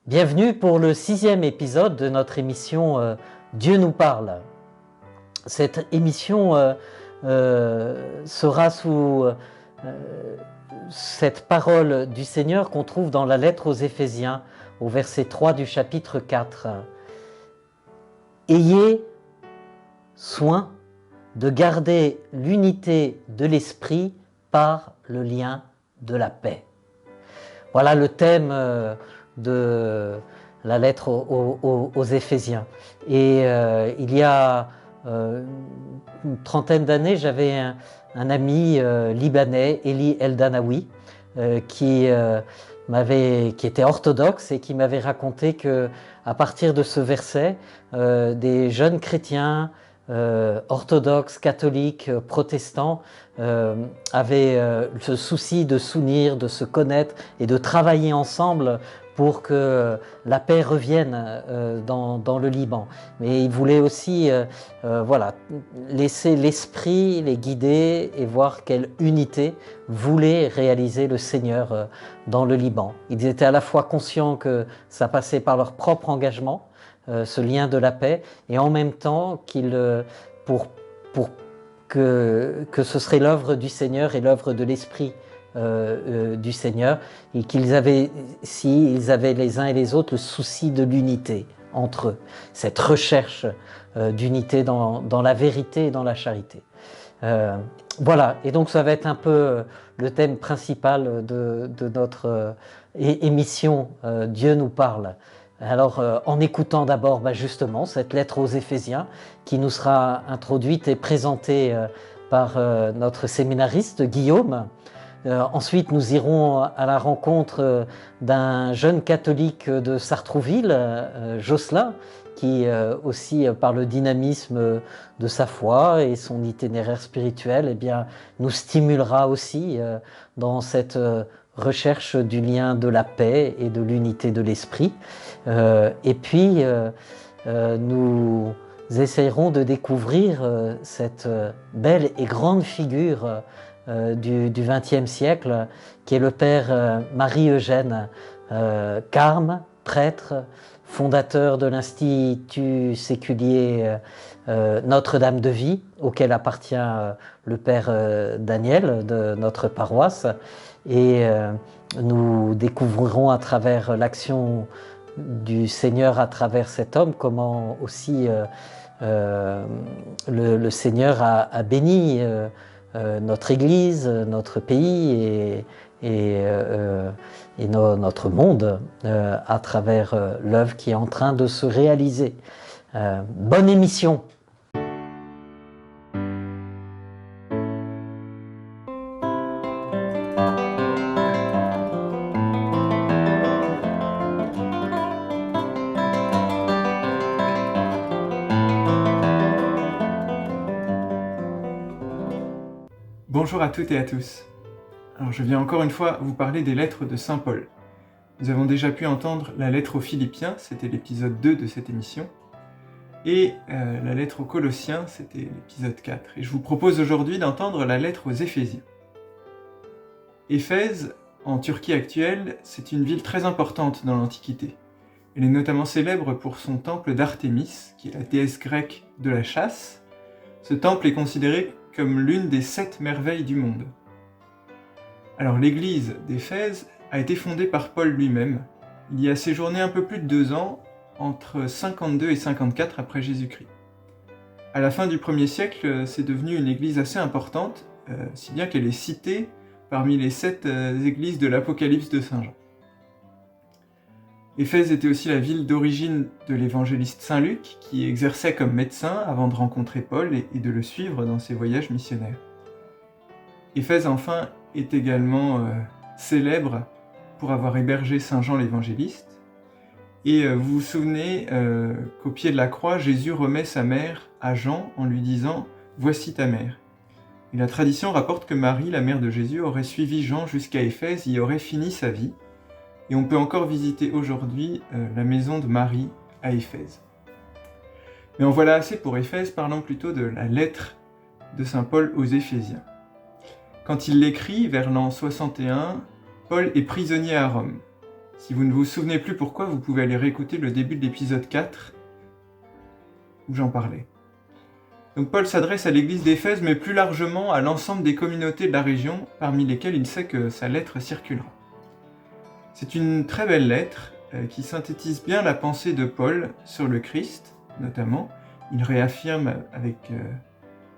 Bienvenue pour le 6e épisode de notre émission Dieu nous parle. Cette émission sera sous cette parole du Seigneur qu'on trouve dans la lettre aux Éphésiens, au verset 3 du chapitre 4. Ayez soin de garder l'unité de l'esprit par le lien de la paix. Voilà le thème de la lettre aux Éphésiens. Et il y a une trentaine d'années, j'avais un ami libanais, Eli Eldanaoui, qui était orthodoxe et qui m'avait raconté que à partir de ce verset, des jeunes chrétiens orthodoxes, catholiques, protestants avaient le souci de s'unir, de se connaître et de travailler ensemble pour que la paix revienne dans le Liban. Mais ils voulaient aussi laisser l'esprit les guider et voir quelle unité voulait réaliser le Seigneur dans le Liban. Ils étaient à la fois conscients que ça passait par leur propre engagement, ce lien de la paix, et en même temps pour que ce serait l'œuvre du Seigneur et l'œuvre de l'Esprit du Seigneur, et ils avaient les uns et les autres le souci de l'unité entre eux, cette recherche d'unité dans la vérité et dans la charité. Voilà, et donc ça va être un peu le thème principal de notre émission Dieu nous parle. Alors, en écoutant d'abord justement cette lettre aux Éphésiens qui nous sera introduite et présentée par notre séminariste Guillaume. Ensuite, nous irons à la rencontre d'un jeune catholique de Sartrouville, Jocelyn, qui aussi par le dynamisme de sa foi et son itinéraire spirituel, nous stimulera aussi dans cette recherche du lien de la paix et de l'unité de l'esprit. Et puis, nous essayerons de découvrir cette belle et grande figure du XXe siècle, qui est le père Marie-Eugène Carme, prêtre, fondateur de l'Institut séculier Notre-Dame de Vie, auquel appartient le père Daniel de notre paroisse. Et nous découvrirons à travers l'action du Seigneur à travers cet homme comment aussi le Seigneur a béni notre Église, notre pays et notre monde à travers l'œuvre qui est en train de se réaliser. Bonne émission! Bonjour à toutes et à tous. Alors je viens encore une fois vous parler des lettres de Saint Paul. Nous avons déjà pu entendre la lettre aux Philippiens, c'était l'épisode 2 de cette émission, et la lettre aux Colossiens, c'était l'épisode 4. Et je vous propose aujourd'hui d'entendre la lettre aux Éphésiens. Éphèse, en Turquie actuelle, c'est une ville très importante dans l'Antiquité. Elle est notamment célèbre pour son temple d'Artémis, qui est la déesse grecque de la chasse. Ce temple est considéré comme l'une des 7 merveilles du monde. Alors l'église d'Éphèse a été fondée par Paul lui-même. Il y a séjourné un peu plus de 2 ans, entre 52 et 54 après Jésus-Christ. À la fin du 1er siècle, c'est devenu une église assez importante, si bien qu'elle est citée parmi les 7 églises de l'Apocalypse de Saint Jean. Éphèse était aussi la ville d'origine de l'évangéliste Saint Luc, qui exerçait comme médecin avant de rencontrer Paul et de le suivre dans ses voyages missionnaires. Éphèse, enfin, est également célèbre pour avoir hébergé Saint Jean l'évangéliste. Et vous vous souvenez qu'au pied de la croix, Jésus remet sa mère à Jean en lui disant « Voici ta mère ». Et la tradition rapporte que Marie, la mère de Jésus, aurait suivi Jean jusqu'à Éphèse et y aurait fini sa vie. Et on peut encore visiter aujourd'hui la maison de Marie à Éphèse. Mais en voilà assez pour Éphèse, parlons plutôt de la lettre de saint Paul aux Éphésiens. Quand il l'écrit, vers l'an 61, Paul est prisonnier à Rome. Si vous ne vous souvenez plus pourquoi, vous pouvez aller réécouter le début de l'épisode 4, où j'en parlais. Donc Paul s'adresse à l'église d'Éphèse, mais plus largement à l'ensemble des communautés de la région, parmi lesquelles il sait que sa lettre circulera. C'est une très belle lettre qui synthétise bien la pensée de Paul sur le Christ, notamment. Il réaffirme avec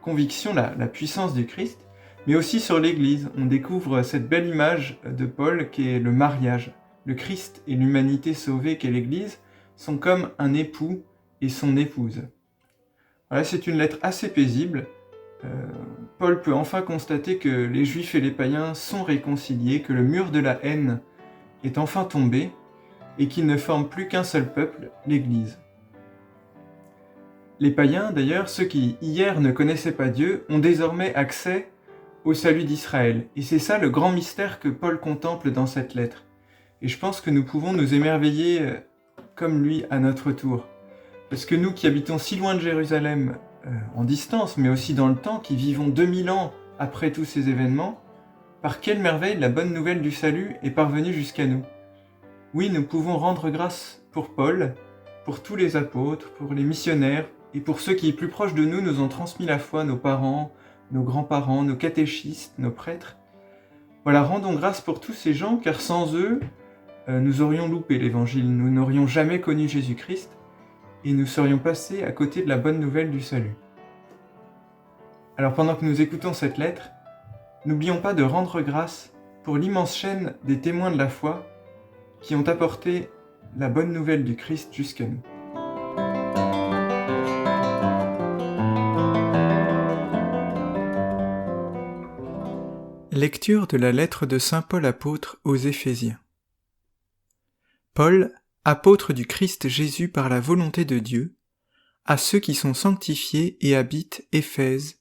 conviction la puissance du Christ, mais aussi sur l'Église. On découvre cette belle image de Paul qui est le mariage. Le Christ et l'humanité sauvée qu'est l'Église sont comme un époux et son épouse. Voilà, c'est une lettre assez paisible. Paul peut enfin constater que les Juifs et les païens sont réconciliés, que le mur de la haine est enfin tombé et qu'ils ne forment plus qu'un seul peuple, l'Église. Les païens, d'ailleurs, ceux qui hier ne connaissaient pas Dieu, ont désormais accès au salut d'Israël. Et c'est ça le grand mystère que Paul contemple dans cette lettre. Et je pense que nous pouvons nous émerveiller comme lui à notre tour. Parce que nous qui habitons si loin de Jérusalem, en distance, mais aussi dans le temps, qui vivons 2000 ans après tous ces événements, par quelle merveille la bonne nouvelle du salut est parvenue jusqu'à nous. Oui, nous pouvons rendre grâce pour Paul, pour tous les apôtres, pour les missionnaires, et pour ceux qui, plus proches de nous, nous ont transmis la foi, nos parents, nos grands-parents, nos catéchistes, nos prêtres. Voilà, rendons grâce pour tous ces gens, car sans eux, nous aurions loupé l'Évangile, nous n'aurions jamais connu Jésus-Christ, et nous serions passés à côté de la bonne nouvelle du salut. Alors pendant que nous écoutons cette lettre, n'oublions pas de rendre grâce pour l'immense chaîne des témoins de la foi qui ont apporté la bonne nouvelle du Christ jusqu'à nous. Lecture de la lettre de saint Paul apôtre aux Éphésiens. Paul, apôtre du Christ Jésus par la volonté de Dieu, à ceux qui sont sanctifiés et habitent Éphèse,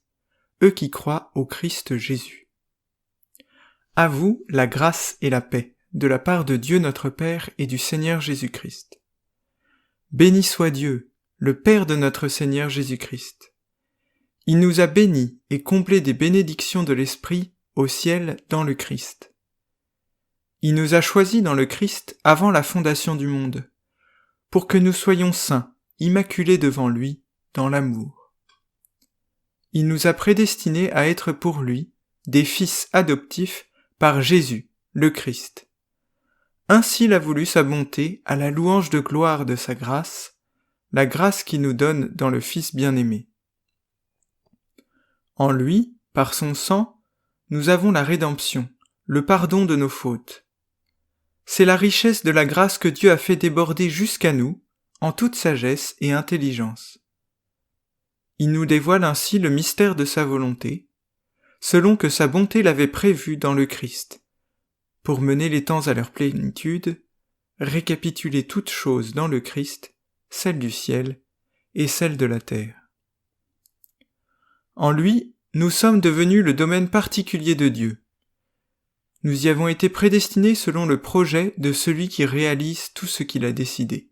eux qui croient au Christ Jésus. À vous la grâce et la paix, de la part de Dieu notre Père et du Seigneur Jésus-Christ. Béni soit Dieu, le Père de notre Seigneur Jésus-Christ. Il nous a bénis et comblés des bénédictions de l'Esprit au ciel dans le Christ. Il nous a choisis dans le Christ avant la fondation du monde, pour que nous soyons saints, immaculés devant lui, dans l'amour. Il nous a prédestinés à être pour lui des fils adoptifs par Jésus, le Christ. Ainsi l'a voulu sa bonté à la louange de gloire de sa grâce, la grâce qu'il nous donne dans le Fils bien-aimé. En lui, par son sang, nous avons la rédemption, le pardon de nos fautes. C'est la richesse de la grâce que Dieu a fait déborder jusqu'à nous, en toute sagesse et intelligence. Il nous dévoile ainsi le mystère de sa volonté, selon que sa bonté l'avait prévu dans le Christ, pour mener les temps à leur plénitude, récapituler toutes choses dans le Christ, celle du ciel et celle de la terre. En lui, nous sommes devenus le domaine particulier de Dieu. Nous y avons été prédestinés selon le projet de celui qui réalise tout ce qu'il a décidé.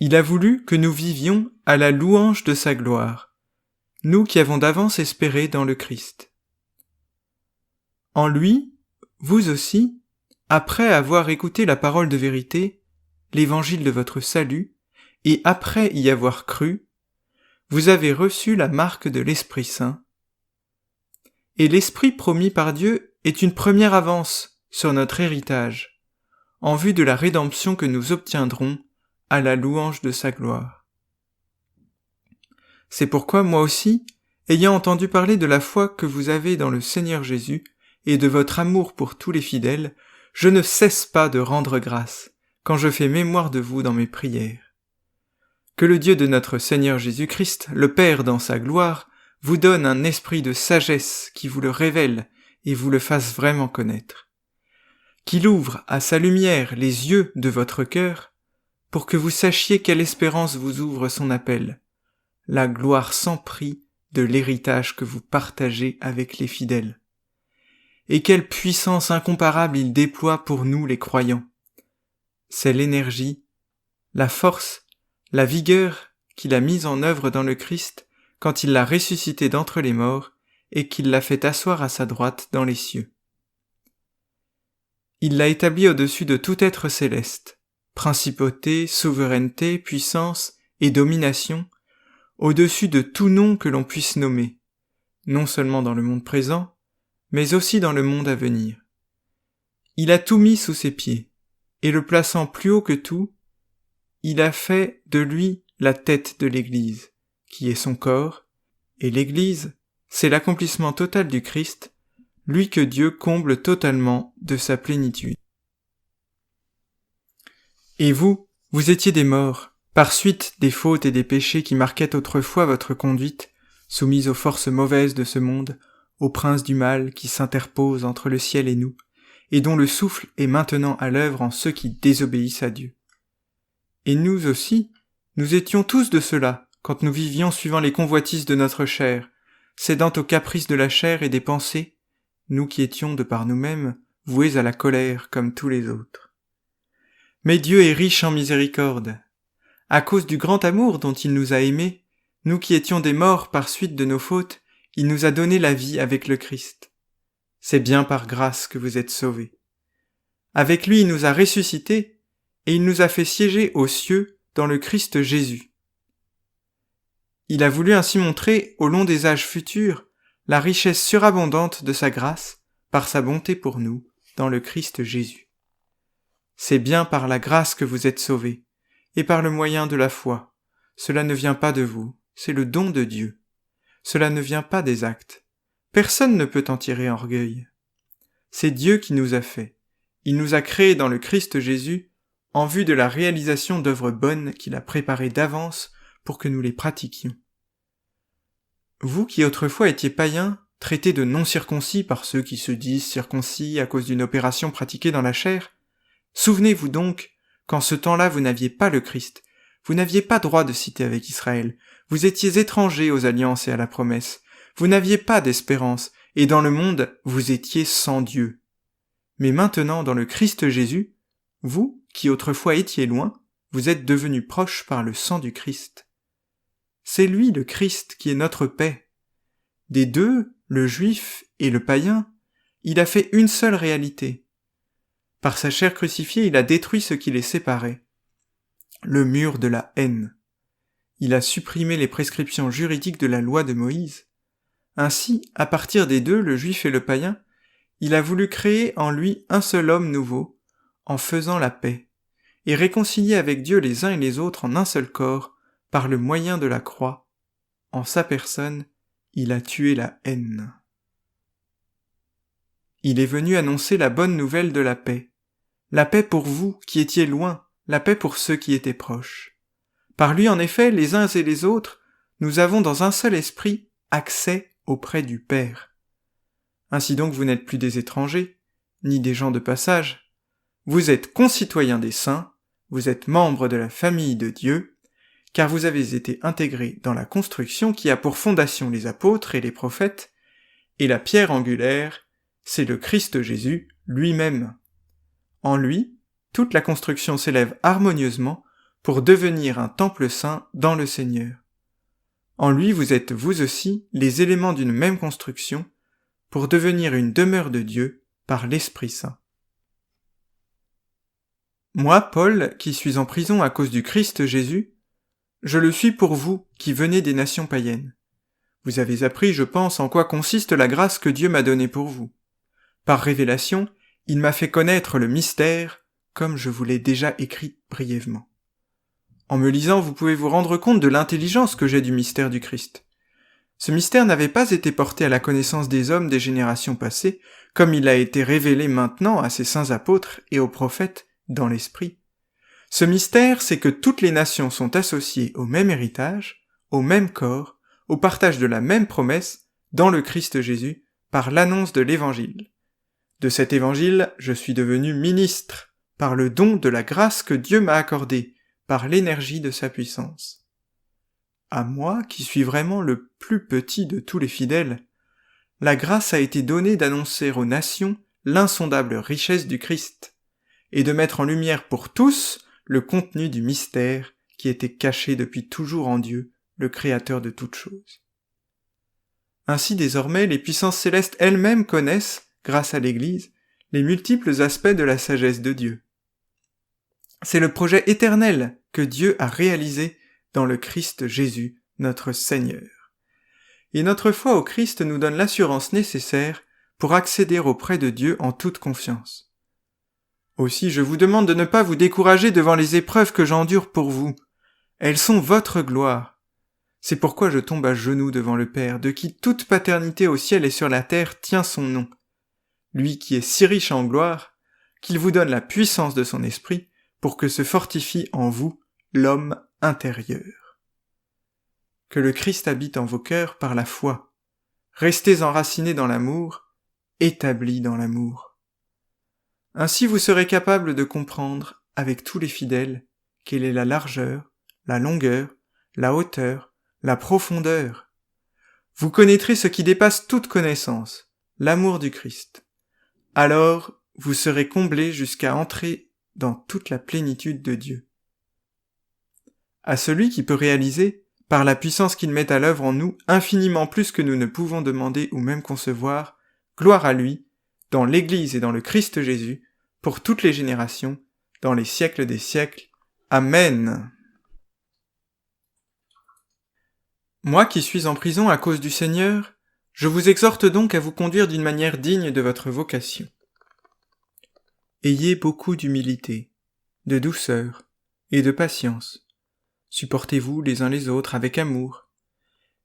Il a voulu que nous vivions à la louange de sa gloire, nous qui avons d'avance espéré dans le Christ. En lui, vous aussi, après avoir écouté la parole de vérité, l'évangile de votre salut, et après y avoir cru, vous avez reçu la marque de l'Esprit Saint. Et l'Esprit promis par Dieu est une première avance sur notre héritage, en vue de la rédemption que nous obtiendrons à la louange de sa gloire. C'est pourquoi moi aussi, ayant entendu parler de la foi que vous avez dans le Seigneur Jésus et de votre amour pour tous les fidèles, je ne cesse pas de rendre grâce quand je fais mémoire de vous dans mes prières. Que le Dieu de notre Seigneur Jésus-Christ, le Père dans sa gloire, vous donne un esprit de sagesse qui vous le révèle et vous le fasse vraiment connaître. Qu'il ouvre à sa lumière les yeux de votre cœur, pour que vous sachiez quelle espérance vous ouvre son appel, la gloire sans prix de l'héritage que vous partagez avec les fidèles. Et quelle puissance incomparable il déploie pour nous les croyants. C'est l'énergie, la force, la vigueur qu'il a mise en œuvre dans le Christ quand il l'a ressuscité d'entre les morts et qu'il l'a fait asseoir à sa droite dans les cieux. Il l'a établi au-dessus de tout être céleste, principauté, souveraineté, puissance et domination, au-dessus de tout nom que l'on puisse nommer, non seulement dans le monde présent, mais aussi dans le monde à venir. Il a tout mis sous ses pieds, et le plaçant plus haut que tout, il a fait de lui la tête de l'Église, qui est son corps, et l'Église, c'est l'accomplissement total du Christ, lui que Dieu comble totalement de sa plénitude. Et vous, vous étiez des morts, par suite des fautes et des péchés qui marquaient autrefois votre conduite, soumise aux forces mauvaises de ce monde, au prince du mal qui s'interpose entre le ciel et nous, et dont le souffle est maintenant à l'œuvre en ceux qui désobéissent à Dieu. Et nous aussi, nous étions tous de ceux-là, quand nous vivions suivant les convoitises de notre chair, cédant aux caprices de la chair et des pensées, nous qui étions de par nous-mêmes voués à la colère comme tous les autres. Mais Dieu est riche en miséricorde. À cause du grand amour dont il nous a aimés, nous qui étions des morts par suite de nos fautes, il nous a donné la vie avec le Christ. C'est bien par grâce que vous êtes sauvés. Avec lui il nous a ressuscités, et il nous a fait siéger aux cieux dans le Christ Jésus. Il a voulu ainsi montrer, au long des âges futurs, la richesse surabondante de sa grâce, par sa bonté pour nous, dans le Christ Jésus. C'est bien par la grâce que vous êtes sauvés, et par le moyen de la foi. Cela ne vient pas de vous, c'est le don de Dieu. Cela ne vient pas des actes. Personne ne peut en tirer orgueil. C'est Dieu qui nous a fait. Il nous a créés dans le Christ Jésus, en vue de la réalisation d'œuvres bonnes qu'il a préparées d'avance pour que nous les pratiquions. Vous qui autrefois étiez païens, traités de non-circoncis par ceux qui se disent circoncis à cause d'une opération pratiquée dans la chair, souvenez-vous donc qu'en ce temps-là vous n'aviez pas le Christ, vous n'aviez pas droit de cité avec Israël, vous étiez étrangers aux alliances et à la promesse, vous n'aviez pas d'espérance, et dans le monde vous étiez sans Dieu. Mais maintenant dans le Christ Jésus, vous, qui autrefois étiez loin, vous êtes devenus proches par le sang du Christ. C'est lui le Christ qui est notre paix. Des deux, le juif et le païen, il a fait une seule réalité. Par sa chair crucifiée, il a détruit ce qui les séparait. Le mur de la haine. Il a supprimé les prescriptions juridiques de la loi de Moïse. Ainsi, à partir des deux, le juif et le païen, il a voulu créer en lui un seul homme nouveau, en faisant la paix, et réconcilier avec Dieu les uns et les autres en un seul corps, par le moyen de la croix. En sa personne, il a tué la haine. Il est venu annoncer la bonne nouvelle de la paix pour vous qui étiez loin, la paix pour ceux qui étaient proches. Par lui, en effet, les uns et les autres, nous avons dans un seul esprit accès auprès du Père. Ainsi donc vous n'êtes plus des étrangers, ni des gens de passage. Vous êtes concitoyens des saints, vous êtes membres de la famille de Dieu, car vous avez été intégrés dans la construction qui a pour fondation les apôtres et les prophètes, et la pierre angulaire, c'est le Christ Jésus lui-même. En lui, toute la construction s'élève harmonieusement pour devenir un temple saint dans le Seigneur. En lui, vous êtes vous aussi les éléments d'une même construction pour devenir une demeure de Dieu par l'Esprit Saint. Moi, Paul, qui suis en prison à cause du Christ Jésus, je le suis pour vous qui venez des nations païennes. Vous avez appris, je pense, en quoi consiste la grâce que Dieu m'a donnée pour vous. Par révélation, il m'a fait connaître le mystère, comme je vous l'ai déjà écrit brièvement. En me lisant, vous pouvez vous rendre compte de l'intelligence que j'ai du mystère du Christ. Ce mystère n'avait pas été porté à la connaissance des hommes des générations passées, comme il a été révélé maintenant à ses saints apôtres et aux prophètes dans l'Esprit. Ce mystère, c'est que toutes les nations sont associées au même héritage, au même corps, au partage de la même promesse, dans le Christ Jésus, par l'annonce de l'Évangile. De cet Évangile, je suis devenu ministre, par le don de la grâce que Dieu m'a accordée, par l'énergie de sa puissance. À moi, qui suis vraiment le plus petit de tous les fidèles, la grâce a été donnée d'annoncer aux nations l'insondable richesse du Christ, et de mettre en lumière pour tous le contenu du mystère qui était caché depuis toujours en Dieu, le Créateur de toutes choses. Ainsi désormais les puissances célestes elles-mêmes connaissent, grâce à l'Église, les multiples aspects de la sagesse de Dieu. C'est le projet éternel que Dieu a réalisé dans le Christ Jésus, notre Seigneur. Et notre foi au Christ nous donne l'assurance nécessaire pour accéder auprès de Dieu en toute confiance. Aussi, je vous demande de ne pas vous décourager devant les épreuves que j'endure pour vous. Elles sont votre gloire. C'est pourquoi je tombe à genoux devant le Père, de qui toute paternité au ciel et sur la terre tient son nom. Lui qui est si riche en gloire, qu'il vous donne la puissance de son esprit pour que se fortifie en vous l'homme intérieur. Que le Christ habite en vos cœurs par la foi. Restez enracinés dans l'amour, établis dans l'amour. Ainsi vous serez capables de comprendre, avec tous les fidèles, quelle est la largeur, la longueur, la hauteur, la profondeur. Vous connaîtrez ce qui dépasse toute connaissance, l'amour du Christ. Alors, vous serez comblés jusqu'à entrer dans toute la plénitude de Dieu. À celui qui peut réaliser, par la puissance qu'il met à l'œuvre en nous, infiniment plus que nous ne pouvons demander ou même concevoir, gloire à lui, dans l'Église et dans le Christ Jésus, pour toutes les générations, dans les siècles des siècles. Amen. Moi qui suis en prison à cause du Seigneur, je vous exhorte donc à vous conduire d'une manière digne de votre vocation. Ayez beaucoup d'humilité, de douceur et de patience. Supportez-vous les uns les autres avec amour.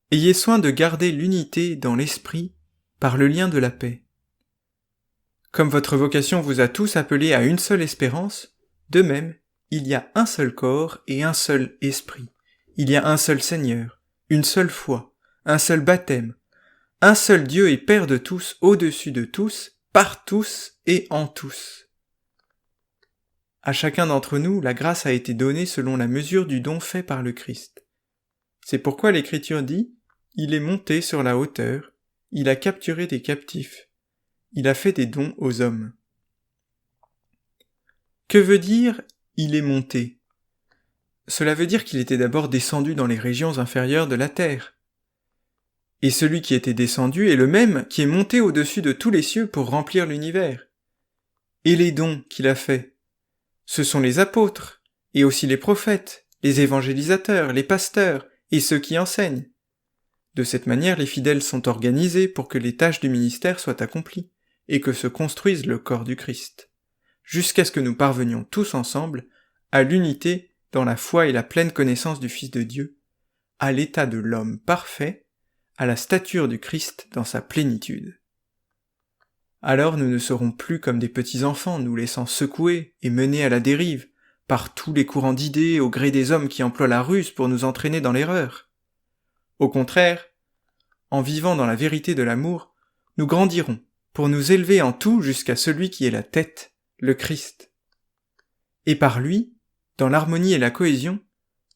Ayez soin de garder l'unité dans l'esprit par le lien de la paix. Comme votre vocation vous a tous appelés à une seule espérance, de même, il y a un seul corps et un seul esprit. Il y a un seul Seigneur, une seule foi, un seul baptême, un seul Dieu et Père de tous, au-dessus de tous, par tous et en tous. À chacun d'entre nous, la grâce a été donnée selon la mesure du don fait par le Christ. C'est pourquoi l'Écriture dit « Il est monté sur la hauteur, il a capturé des captifs, il a fait des dons aux hommes. » Que veut dire « il est monté » ? Cela veut dire qu'il était d'abord descendu dans les régions inférieures de la terre. Et celui qui était descendu est le même qui est monté au-dessus de tous les cieux pour remplir l'univers. Et les dons qu'il a faits, ce sont les apôtres, et aussi les prophètes, les évangélisateurs, les pasteurs, et ceux qui enseignent. De cette manière, les fidèles sont organisés pour que les tâches du ministère soient accomplies, et que se construise le corps du Christ, jusqu'à ce que nous parvenions tous ensemble à l'unité dans la foi et la pleine connaissance du Fils de Dieu, à l'état de l'homme parfait, à la stature du Christ dans sa plénitude. Alors nous ne serons plus comme des petits enfants nous laissant secouer et mener à la dérive par tous les courants d'idées au gré des hommes qui emploient la ruse pour nous entraîner dans l'erreur. Au contraire, en vivant dans la vérité de l'amour, nous grandirons pour nous élever en tout jusqu'à celui qui est la tête, le Christ. Et par lui, dans l'harmonie et la cohésion,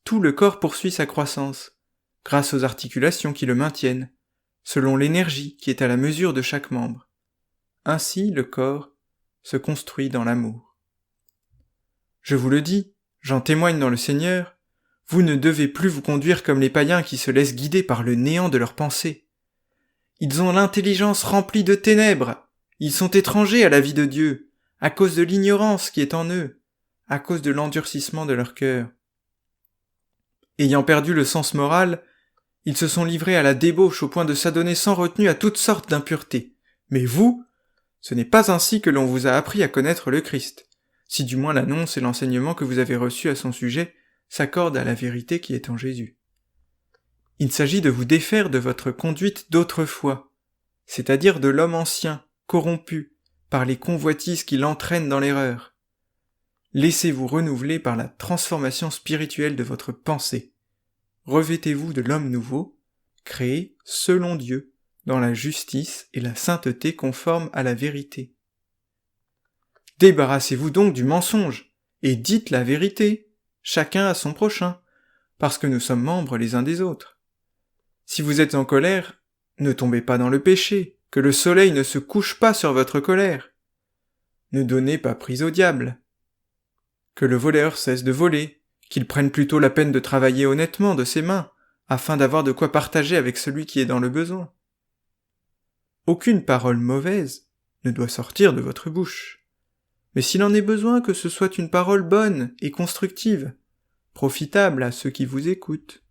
tout le corps poursuit sa croissance, grâce aux articulations qui le maintiennent, selon l'énergie qui est à la mesure de chaque membre. Ainsi, le corps se construit dans l'amour. Je vous le dis, j'en témoigne dans le Seigneur, vous ne devez plus vous conduire comme les païens qui se laissent guider par le néant de leurs pensées. Ils ont l'intelligence remplie de ténèbres, ils sont étrangers à la vie de Dieu, à cause de l'ignorance qui est en eux, à cause de l'endurcissement de leur cœur. Ayant perdu le sens moral, ils se sont livrés à la débauche au point de s'adonner sans retenue à toutes sortes d'impuretés. Mais vous, ce n'est pas ainsi que l'on vous a appris à connaître le Christ, si du moins l'annonce et l'enseignement que vous avez reçus à son sujet s'accordent à la vérité qui est en Jésus. Il s'agit de vous défaire de votre conduite d'autrefois, c'est-à-dire de l'homme ancien, corrompu, par les convoitises qui l'entraînent dans l'erreur. Laissez-vous renouveler par la transformation spirituelle de votre pensée. Revêtez-vous de l'homme nouveau, créé selon Dieu, dans la justice et la sainteté conformes à la vérité. Débarrassez-vous donc du mensonge, et dites la vérité, chacun à son prochain, parce que nous sommes membres les uns des autres. Si vous êtes en colère, ne tombez pas dans le péché, que le soleil ne se couche pas sur votre colère. Ne donnez pas prise au diable. Que le voleur cesse de voler, qu'il prenne plutôt la peine de travailler honnêtement de ses mains, afin d'avoir de quoi partager avec celui qui est dans le besoin. Aucune parole mauvaise, ne doit sortir de votre bouche. Mais s'il en est besoin, que ce soit une parole bonne et constructive, profitable à ceux qui vous écoutent.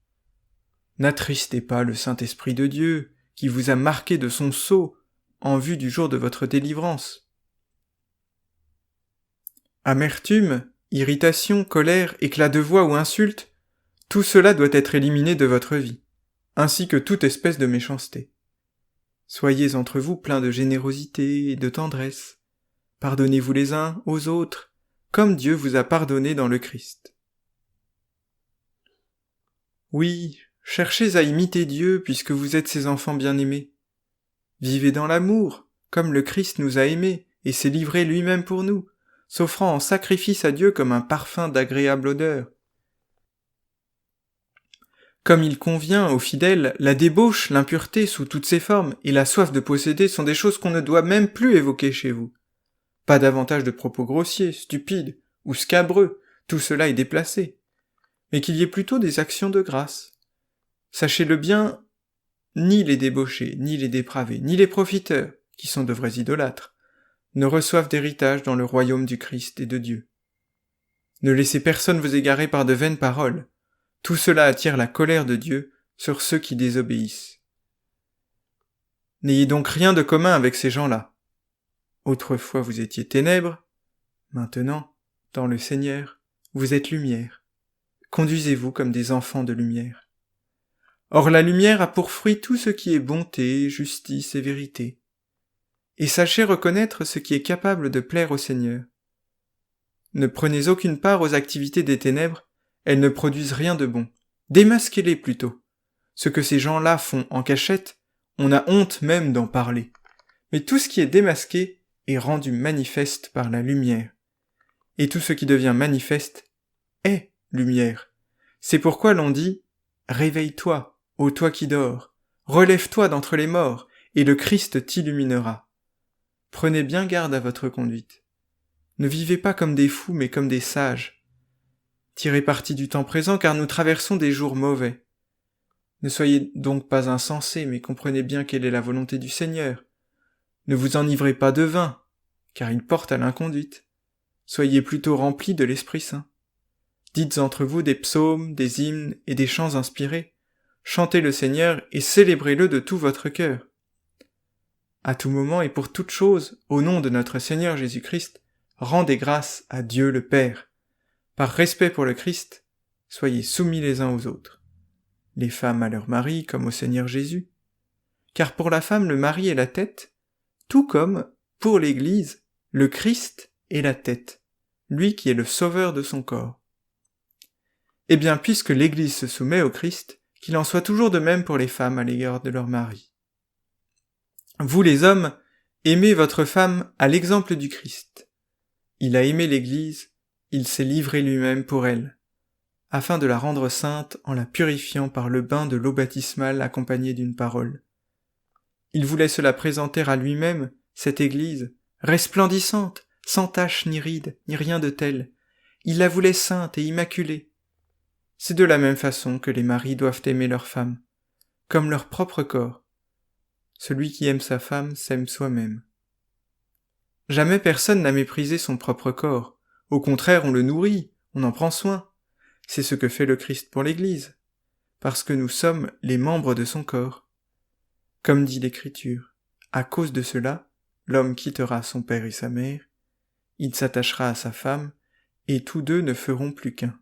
N'attristez pas le Saint-Esprit de Dieu, qui vous a marqué de son sceau en vue du jour de votre délivrance. Amertume, irritation, colère, éclat de voix ou insulte, tout cela doit être éliminé de votre vie, ainsi que toute espèce de méchanceté. Soyez entre vous pleins de générosité et de tendresse. Pardonnez-vous les uns aux autres, comme Dieu vous a pardonné dans le Christ. Oui, cherchez à imiter Dieu puisque vous êtes ses enfants bien-aimés. Vivez dans l'amour, comme le Christ nous a aimés et s'est livré lui-même pour nous, s'offrant en sacrifice à Dieu comme un parfum d'agréable odeur. Comme il convient aux fidèles, la débauche, l'impureté sous toutes ses formes et la soif de posséder sont des choses qu'on ne doit même plus évoquer chez vous. Pas davantage de propos grossiers, stupides ou scabreux, tout cela est déplacé, mais qu'il y ait plutôt des actions de grâce. Sachez-le bien, ni les débauchés, ni les dépravés, ni les profiteurs, qui sont de vrais idolâtres, ne reçoivent d'héritage dans le royaume du Christ et de Dieu. Ne laissez personne vous égarer par de vaines paroles. Tout cela attire la colère de Dieu sur ceux qui désobéissent. N'ayez donc rien de commun avec ces gens-là. Autrefois vous étiez ténèbres, maintenant, dans le Seigneur, vous êtes lumière. Conduisez-vous comme des enfants de lumière. Or la lumière a pour fruit tout ce qui est bonté, justice et vérité. Et sachez reconnaître ce qui est capable de plaire au Seigneur. Ne prenez aucune part aux activités des ténèbres, elles ne produisent rien de bon. Démasquez-les plutôt. Ce que ces gens-là font en cachette, on a honte même d'en parler. Mais tout ce qui est démasqué est rendu manifeste par la lumière. Et tout ce qui devient manifeste est lumière. C'est pourquoi l'on dit « Réveille-toi, ô toi qui dors, relève-toi d'entre les morts, et le Christ t'illuminera. » Prenez bien garde à votre conduite. Ne vivez pas comme des fous, mais comme des sages. Tirez parti du temps présent, car nous traversons des jours mauvais. Ne soyez donc pas insensés, mais comprenez bien quelle est la volonté du Seigneur. Ne vous enivrez pas de vin, car il porte à l'inconduite. Soyez plutôt remplis de l'Esprit Saint. Dites entre vous des psaumes, des hymnes et des chants inspirés. Chantez le Seigneur et célébrez-le de tout votre cœur. À tout moment et pour toute chose, au nom de notre Seigneur Jésus-Christ, rendez grâce à Dieu le Père. Par respect pour le Christ, soyez soumis les uns aux autres. Les femmes à leur mari comme au Seigneur Jésus. Car pour la femme, le mari est la tête, tout comme, pour l'Église, le Christ est la tête, lui qui est le sauveur de son corps. Eh bien, puisque l'Église se soumet au Christ, qu'il en soit toujours de même pour les femmes à l'égard de leur mari. Vous les hommes, aimez votre femme à l'exemple du Christ. Il a aimé l'Église, il s'est livré lui-même pour elle, afin de la rendre sainte en la purifiant par le bain de l'eau baptismale accompagnée d'une parole. Il voulait se la présenter à lui-même, cette Église, resplendissante, sans tache ni ride, ni rien de tel. Il la voulait sainte et immaculée. C'est de la même façon que les maris doivent aimer leur femme, comme leur propre corps. Celui qui aime sa femme s'aime soi-même. Jamais personne n'a méprisé son propre corps. Au contraire, on le nourrit, on en prend soin. C'est ce que fait le Christ pour l'Église, parce que nous sommes les membres de son corps. Comme dit l'Écriture, à cause de cela, l'homme quittera son père et sa mère, il s'attachera à sa femme, et tous deux ne feront plus qu'un.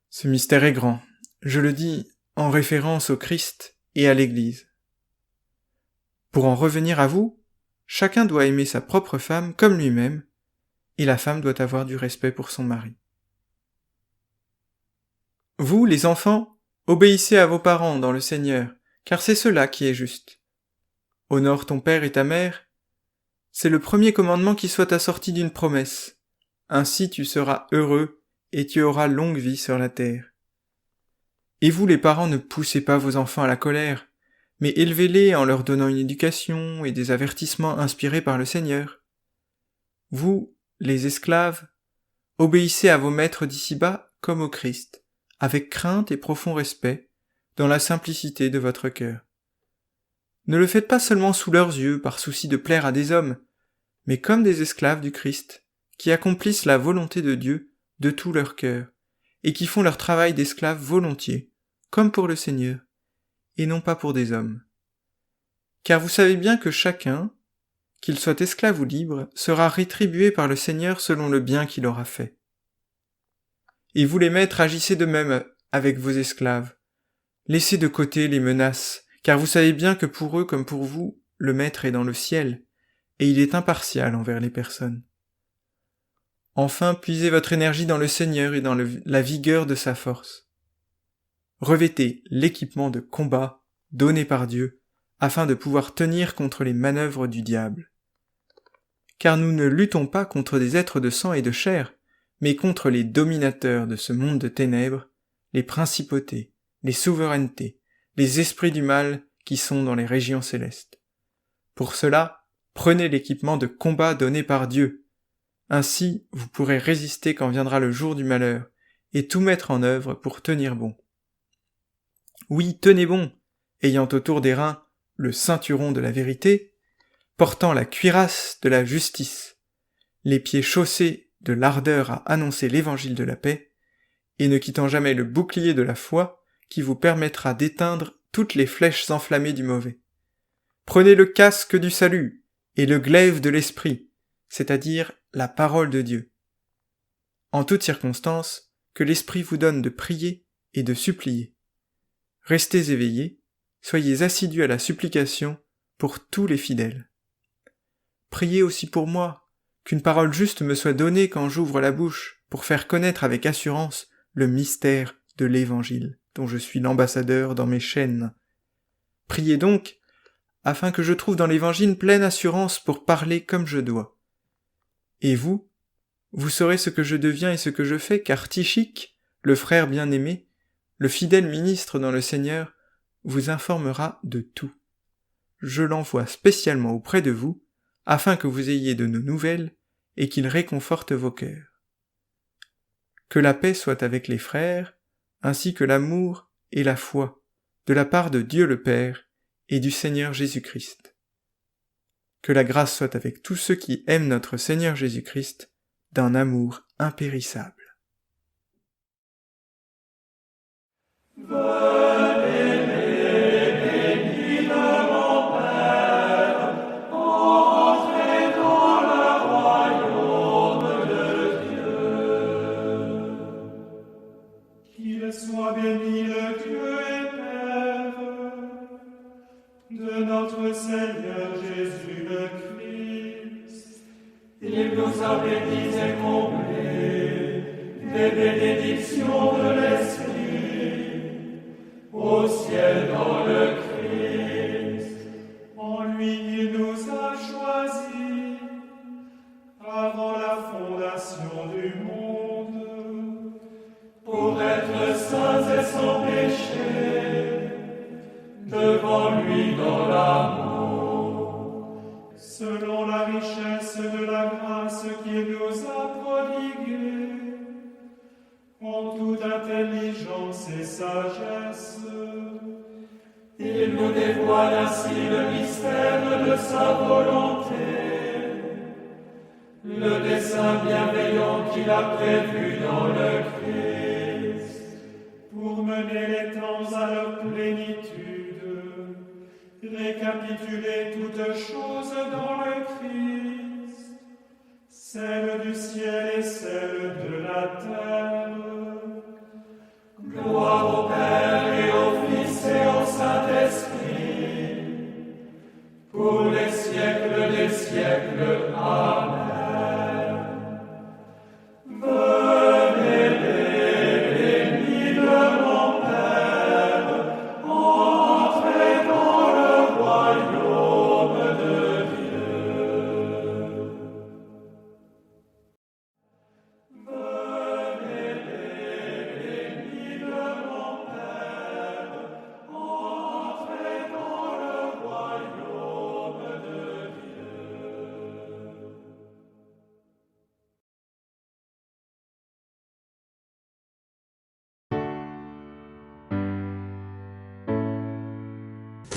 Ce mystère est grand, je le dis en référence au Christ et à l'Église. Pour en revenir à vous, chacun doit aimer sa propre femme comme lui-même, et la femme doit avoir du respect pour son mari. Vous, les enfants, obéissez à vos parents dans le Seigneur, car c'est cela qui est juste. Honore ton père et ta mère, c'est le premier commandement qui soit assorti d'une promesse. Ainsi tu seras heureux et tu auras longue vie sur la terre. Et vous, les parents, ne poussez pas vos enfants à la colère, mais élevez-les en leur donnant une éducation et des avertissements inspirés par le Seigneur. Vous, les esclaves, obéissez à vos maîtres d'ici-bas comme au Christ, avec crainte et profond respect, dans la simplicité de votre cœur. Ne le faites pas seulement sous leurs yeux par souci de plaire à des hommes, mais comme des esclaves du Christ, qui accomplissent la volonté de Dieu de tout leur cœur, et qui font leur travail d'esclaves volontiers, comme pour le Seigneur, et non pas pour des hommes. Car vous savez bien que chacun, qu'il soit esclave ou libre, sera rétribué par le Seigneur selon le bien qu'il aura fait. Et vous les maîtres, agissez de même avec vos esclaves. Laissez de côté les menaces, car vous savez bien que pour eux comme pour vous, le maître est dans le ciel, et il est impartial envers les personnes. Enfin, puisez votre énergie dans le Seigneur et dans la vigueur de sa force. Revêtez l'équipement de combat donné par Dieu, afin de pouvoir tenir contre les manœuvres du diable. Car nous ne luttons pas contre des êtres de sang et de chair, mais contre les dominateurs de ce monde de ténèbres, les principautés, les souverainetés, les esprits du mal qui sont dans les régions célestes. Pour cela, prenez l'équipement de combat donné par Dieu. Ainsi, vous pourrez résister quand viendra le jour du malheur, et tout mettre en œuvre pour tenir bon. Oui, tenez bon, ayant autour des reins le ceinturon de la vérité, portant la cuirasse de la justice, les pieds chaussés de l'ardeur à annoncer l'évangile de la paix, et ne quittant jamais le bouclier de la foi qui vous permettra d'éteindre toutes les flèches enflammées du mauvais. Prenez le casque du salut et le glaive de l'esprit, c'est-à-dire la parole de Dieu. En toutes circonstances, que l'esprit vous donne de prier et de supplier. Restez éveillés, soyez assidus à la supplication pour tous les fidèles. Priez aussi pour moi, qu'une parole juste me soit donnée quand j'ouvre la bouche pour faire connaître avec assurance le mystère de l'Évangile, dont je suis l'ambassadeur dans mes chaînes. Priez donc, afin que je trouve dans l'Évangile pleine assurance pour parler comme je dois. Et vous saurez ce que je deviens et ce que je fais, car Tychik, le frère bien-aimé, le fidèle ministre dans le Seigneur, vous informera de tout. Je l'envoie spécialement auprès de vous, afin que vous ayez de nos nouvelles et qu'il réconforte vos cœurs. Que la paix soit avec les frères, ainsi que l'amour et la foi, de la part de Dieu le Père et du Seigneur Jésus-Christ. Que la grâce soit avec tous ceux qui aiment notre Seigneur Jésus-Christ d'un amour impérissable. Soit béni le Dieu et Père de notre Seigneur Jésus le Christ. Il nous a bénis et comblés des bénédictions de l'Esprit au ciel dans le Christ. En lui, il nous a choisis avant la fondation du monde pour être saints et sans péché, devant lui dans l'amour, selon la richesse de la grâce qu'il nous a prodiguée, en toute intelligence et sagesse. Il nous dévoile ainsi le mystère de sa volonté, le dessein bienveillant qu'il a prévu dans le Christ, pour mener les temps à leur plénitude, récapituler toutes choses dans le Christ, celle du ciel et celle de la terre. Gloire au Père et au Fils et au Saint-Esprit, pour les siècles des siècles. Amen.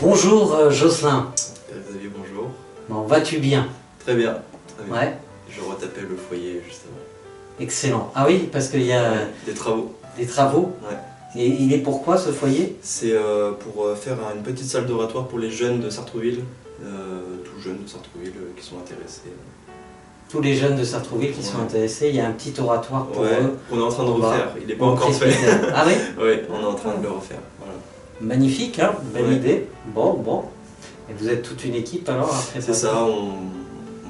Bonjour Jocelyn. Père Xavier, bonjour. Bon, vas-tu bien? Très bien, très bien. Ouais, Je retapais le foyer justement. excellent. Ah oui, parce qu'il y a Des travaux. des travaux. Ouais. Et il est pourquoi ce foyer? C'est pour faire une petite salle d'oratoire pour les jeunes de Sartrouville, tout jeunes de Sartrouville qui sont intéressés. Tous les jeunes de Sartrouville qui sont intéressés, il y a un petit oratoire pour Ouais, eux. on est en train de On va refaire, il n'est pas au encore fait. presbytère. Ah oui? Oui, on est en train de le refaire. Voilà. Magnifique, hein? Belle Ouais. idée. Bon. Et vous êtes toute une équipe alors après C'est ça, on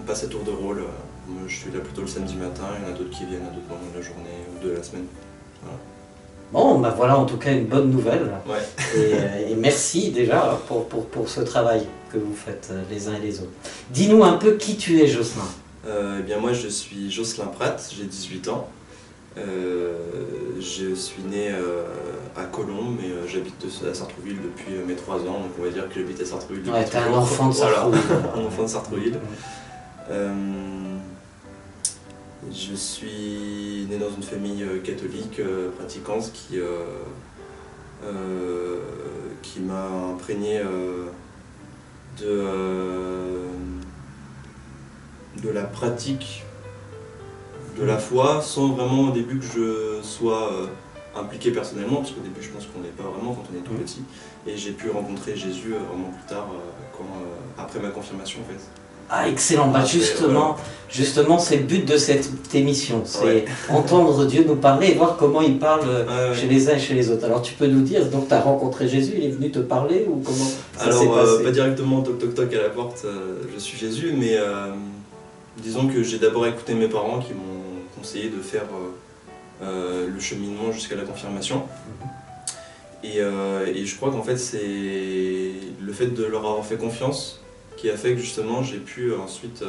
passe à tour de rôle. Moi, je suis là plutôt le samedi matin, il y en a d'autres qui viennent à d'autres moments de la journée ou de la semaine. Voilà. Bon, bah voilà en tout cas une bonne nouvelle. Ouais. Et merci déjà pour ce travail que vous faites les uns et les autres. Dis-nous un peu qui tu es, Jocelyn. Eh bien moi je suis Jocelyn Pratt, j'ai 18 ans. Je suis né à Colombes, mais j'habite à Sartrouville depuis mes 3 ans, donc on va dire que j'habite à Sartrouville depuis Ouais, t'es un toujours. enfant de Sartrouville. Voilà, un enfant de Sartrouville. Je suis né dans une famille catholique pratiquante qui m'a imprégné de la pratique de la foi sans vraiment au début que je sois impliqué personnellement, parce qu'au début je pense qu'on n'est pas vraiment quand on est tout petit, et j'ai pu rencontrer Jésus vraiment plus tard, après ma confirmation en fait. Ah excellent, bah justement c'est le but de cette émission, c'est entendre Dieu nous parler et voir comment il parle chez les uns et chez les autres. Alors tu peux nous dire, donc tu as rencontré Jésus, il est venu te parler ou comment ça s'est passé? Alors pas directement toc toc toc à la porte, je suis Jésus, mais disons que j'ai d'abord écouté mes parents qui m'ont conseillé de faire le cheminement jusqu'à la confirmation. Et je crois qu'en fait c'est le fait de leur avoir fait confiance qui a fait que justement j'ai pu ensuite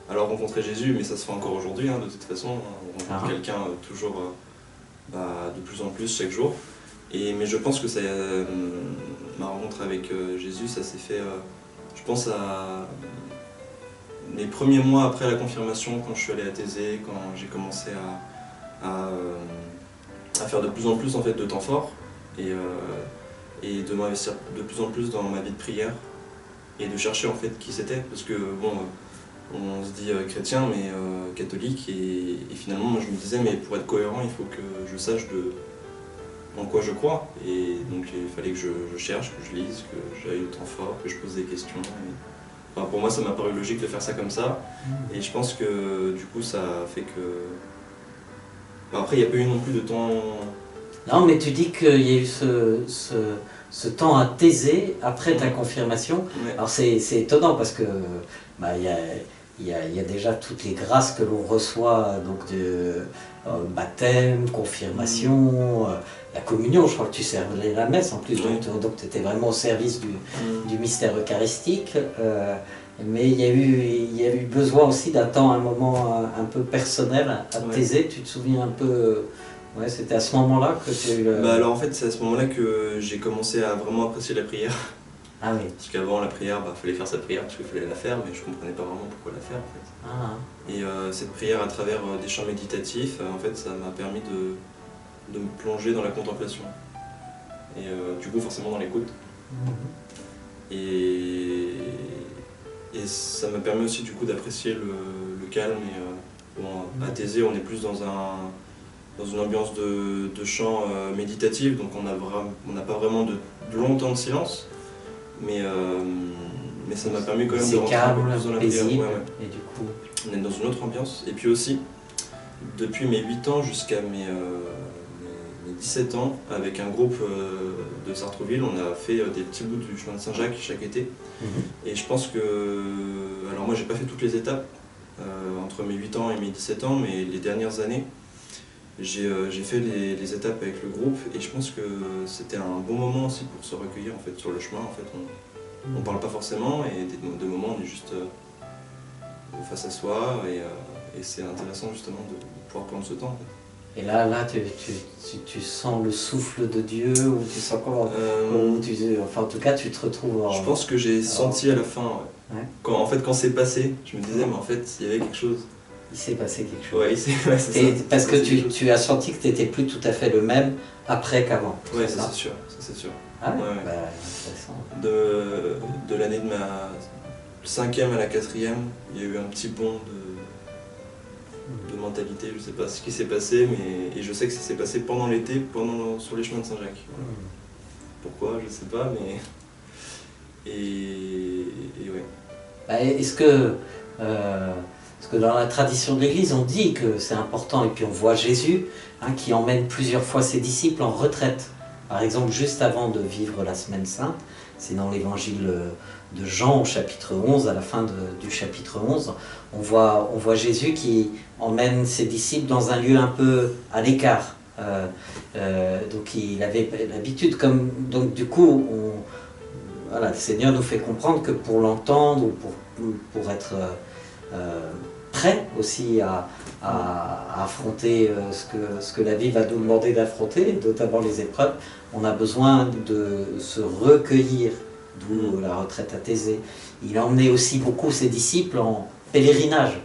alors rencontrer Jésus, mais ça se fait encore aujourd'hui de toute façon, on rencontre quelqu'un toujours de plus en plus chaque jour. Mais je pense que ma rencontre avec Jésus, ça s'est fait, je pense à les premiers mois après la confirmation, quand je suis allé à Thésée, quand j'ai commencé à faire de plus en plus en fait, de temps fort et de m'investir de plus en plus dans ma vie de prière et de chercher en fait qui c'était, parce que bon, on se dit chrétien mais catholique et finalement moi je me disais mais pour être cohérent il faut que je sache en quoi je crois, et donc il fallait que je cherche, que je lise, que j'aille au temps fort, que je pose des questions. Enfin, pour moi ça m'a paru logique de faire ça comme ça, et je pense que du coup ça a fait que... Après il n'y a pas eu non plus de temps... Non mais tu dis qu'il y a eu ce temps à Thésée après ta confirmation. Ouais. Alors c'est étonnant parce que il y a déjà toutes les grâces que l'on reçoit, donc de baptême, confirmation, la communion, je crois que tu servais la messe en plus, donc tu étais vraiment au service du mystère eucharistique. Mais il y a eu besoin aussi d'un temps, un moment un peu personnel à Thésée. Tu te souviens un peu? Ouais, c'était à ce moment-là que tu as eu le... alors en fait c'est à ce moment-là que j'ai commencé à vraiment apprécier la prière. Ah oui. Parce qu'avant la prière, fallait faire sa prière parce qu'il fallait la faire, mais je comprenais pas vraiment pourquoi la faire en fait. Ah. Et cette prière à travers des chants méditatifs, en fait ça m'a permis de me plonger dans la contemplation. Et du coup forcément dans l'écoute. Et ça m'a permis aussi du coup d'apprécier le calme. Et à Thésée on est plus dans une ambiance de chant méditatif, donc on n'a pas vraiment de long temps de silence, mais ça m'a permis quand même de rentrer un peu plus dans la prière. Et du coup... On est dans une autre ambiance. Et puis aussi, depuis mes 8 ans jusqu'à mes 17 ans, avec un groupe de Sartrouville, on a fait des petits bouts du chemin de Saint-Jacques chaque été. Et je pense que... Alors moi j'ai pas fait toutes les étapes, entre mes 8 ans et mes 17 ans, mais les dernières années, j'ai fait les étapes avec le groupe, et je pense que c'était un bon moment aussi pour se recueillir en fait, sur le chemin. En fait, on parle pas forcément, et des moments on est juste face à soi, et c'est intéressant justement de pouvoir prendre ce temps. En fait. Et là tu sens le souffle de Dieu, ou tu sens comment enfin en tout cas tu te retrouves Je pense que j'ai senti à la fin, quand c'est passé, je me disais mais en fait il y avait quelque chose. Il s'est passé quelque chose. Ouais, c'est Et ça. parce que C'est quelque chose. tu as senti que tu n'étais plus tout à fait le même après qu'avant. Ouais, c'est ça ça c'est sûr. Ça, c'est sûr. Ah ouais, Ouais, ouais. Bah, intéressant. De l'année de ma 5e à la 4e, il y a eu un petit bond de mentalité. Je sais pas ce qui s'est passé, mais et je sais que ça s'est passé pendant l'été, sur les chemins de Saint-Jacques. Voilà. Pourquoi, je sais pas, mais et ouais. Bah, est-ce que dans la tradition de l'Église, on dit que c'est important, et puis on voit Jésus qui emmène plusieurs fois ses disciples en retraite. Par exemple, juste avant de vivre la Semaine Sainte, c'est dans l'évangile de Jean au chapitre 11, à la fin du chapitre 11, on voit Jésus qui emmène ses disciples dans un lieu un peu à l'écart. Donc il avait l'habitude, donc du coup, voilà, le Seigneur nous fait comprendre que pour l'entendre, ou pour être prêt aussi à affronter ce que la vie va nous demander d'affronter, notamment les épreuves, on a besoin de se recueillir, d'où la retraite à Thésée. Il a emmené aussi beaucoup ses disciples en pèlerinage.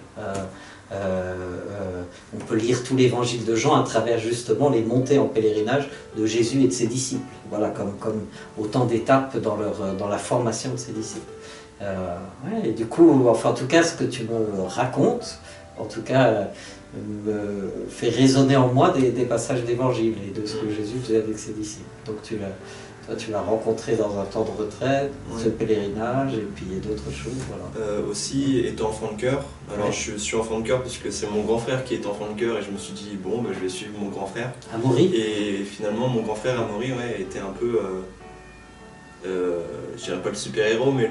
On peut lire tout l'évangile de Jean à travers justement les montées en pèlerinage de Jésus et de ses disciples. Voilà, comme autant d'étapes dans la formation de ses disciples. Ouais, et du coup, enfin en tout cas, ce que tu me racontes, en tout cas, me fait résonner en moi des passages d'évangile et de ce que Jésus faisait avec ses disciples. Donc toi, tu l'as rencontré dans un temps de retraite, Ouais. ce pèlerinage, et puis il y a d'autres choses. Voilà. Aussi, étant enfant de cœur, alors Ouais. je suis enfant de cœur puisque c'est mon grand frère qui est enfant de cœur et je me suis dit, bon, bah, je vais suivre mon grand frère. Amaury. Et finalement, mon grand frère Amaury, ouais, était un peu, je dirais pas le super-héros, mais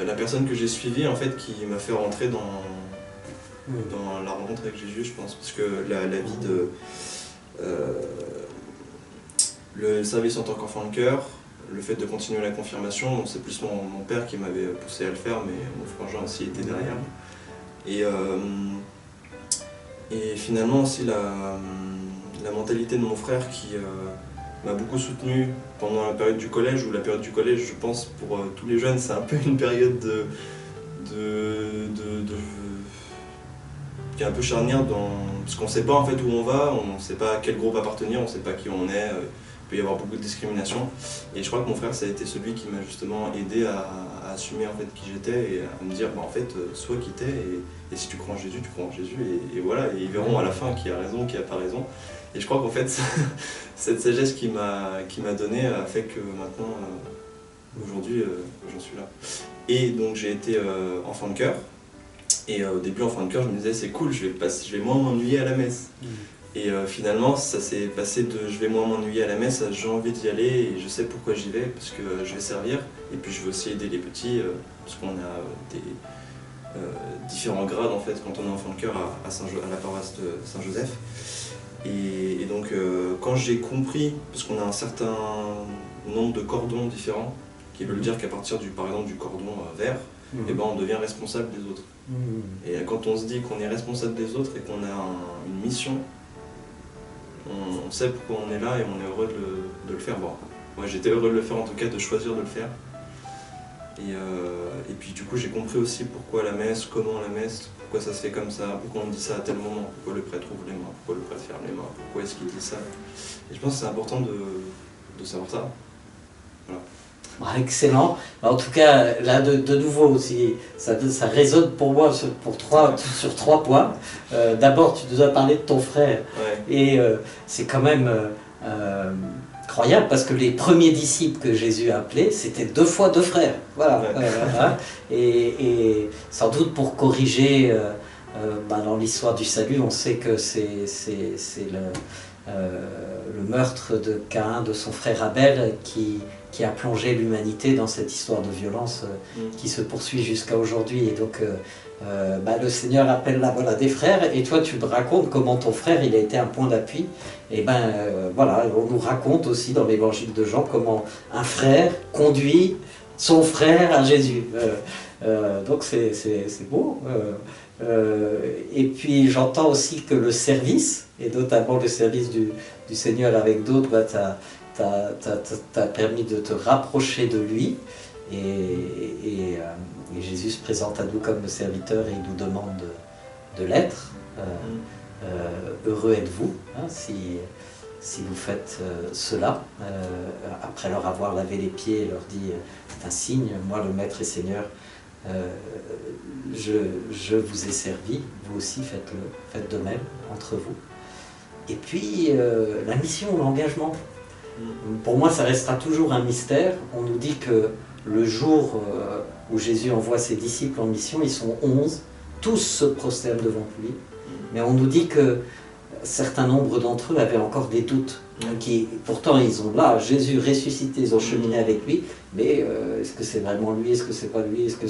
la personne que j'ai suivie, en fait, qui m'a fait rentrer dans la rencontre avec Jésus, je pense. Parce que la vie de... le service en tant qu'enfant de cœur, le fait de continuer la confirmation, donc c'est plus mon père qui m'avait poussé à le faire, mais mon frangin aussi était derrière. Et finalement aussi la mentalité de mon frère qui m'a beaucoup soutenu pendant la période du collège, où la période du collège, je pense, pour tous les jeunes, c'est un peu une période qui est un peu charnière parce qu'on ne sait pas en fait où on va, on ne sait pas à quel groupe appartenir, on ne sait pas qui on est, il peut y avoir beaucoup de discrimination. Et je crois que mon frère, ça a été celui qui m'a justement aidé à assumer en fait qui j'étais et à me dire bah, en fait sois qui t'es et si tu crois en Jésus, tu crois en Jésus et voilà, et ils verront à la fin qui a raison, qui n'a pas raison. Et je crois qu'en fait cette sagesse qu'il m'a donnée a fait que maintenant aujourd'hui j'en suis là. Et donc j'ai été enfant de cœur. Et au début, enfant de cœur, je me disais c'est cool, je vais moins m'ennuyer à la messe. Et finalement, ça s'est passé de je vais moins m'ennuyer à la messe à j'ai envie d'y aller et je sais pourquoi j'y vais, parce que je vais servir et puis je veux aussi aider les petits, parce qu'on a des différents grades en fait quand on est enfant de cœur à la paroisse de Saint-Joseph. Et donc, quand j'ai compris, parce qu'on a un certain nombre de cordons différents, qui veulent dire qu'à partir par exemple du cordon vert, et ben on devient responsable des autres. Et quand on se dit qu'on est responsable des autres et qu'on a une mission, on sait pourquoi on est là et on est heureux de le faire. Bon, moi j'étais heureux de le faire en tout cas, de choisir de le faire. Et puis du coup j'ai compris aussi pourquoi la messe, comment la messe, pourquoi ça se fait comme ça, pourquoi on dit ça à tel moment, pourquoi le prêtre ouvre les mains, pourquoi le prêtre ferme les mains, pourquoi est-ce qu'il dit ça. Et je pense que c'est important de savoir ça. Voilà. Excellent. En tout cas, là, de nouveau aussi, ça résonne pour moi sur trois points. D'abord, tu nous as parlé de ton frère. Ouais. Et c'est quand même incroyable parce que les premiers disciples que Jésus a appelés, c'était 2 fois 2 frères. Voilà. Ouais. Et sans doute pour corriger, dans l'histoire du salut, on sait que c'est le meurtre de Caïn, de son frère Abel, qui a plongé l'humanité dans cette histoire de violence qui se poursuit jusqu'à aujourd'hui. Et donc le Seigneur appelle là voilà, des frères, et toi tu me racontes comment ton frère il a été un point d'appui. Et voilà, on nous raconte aussi dans l'évangile de Jean comment un frère conduit son frère à Jésus. Donc c'est beau. Et puis j'entends aussi que le service, et notamment le service du Seigneur avec d'autres, t'a permis de te rapprocher de lui, et Jésus se présente à nous comme le serviteur et il nous demande de l'être. Heureux êtes-vous si vous faites cela. Après leur avoir lavé les pieds, il leur dit c'est un signe, moi le Maître et Seigneur, je vous ai servi, vous aussi faites-le, faites de même entre vous. Et puis la mission, l'engagement. Pour moi, ça restera toujours un mystère. On nous dit que le jour où Jésus envoie ses disciples en mission, ils sont 11, tous se prosternent devant lui. Mais on nous dit que certains nombre d'entre eux avaient encore des doutes. Pourtant, ils ont là Jésus ressuscité, ils ont cheminé avec lui. Mais est-ce que c'est vraiment lui? Est-ce que c'est pas lui? Est-ce que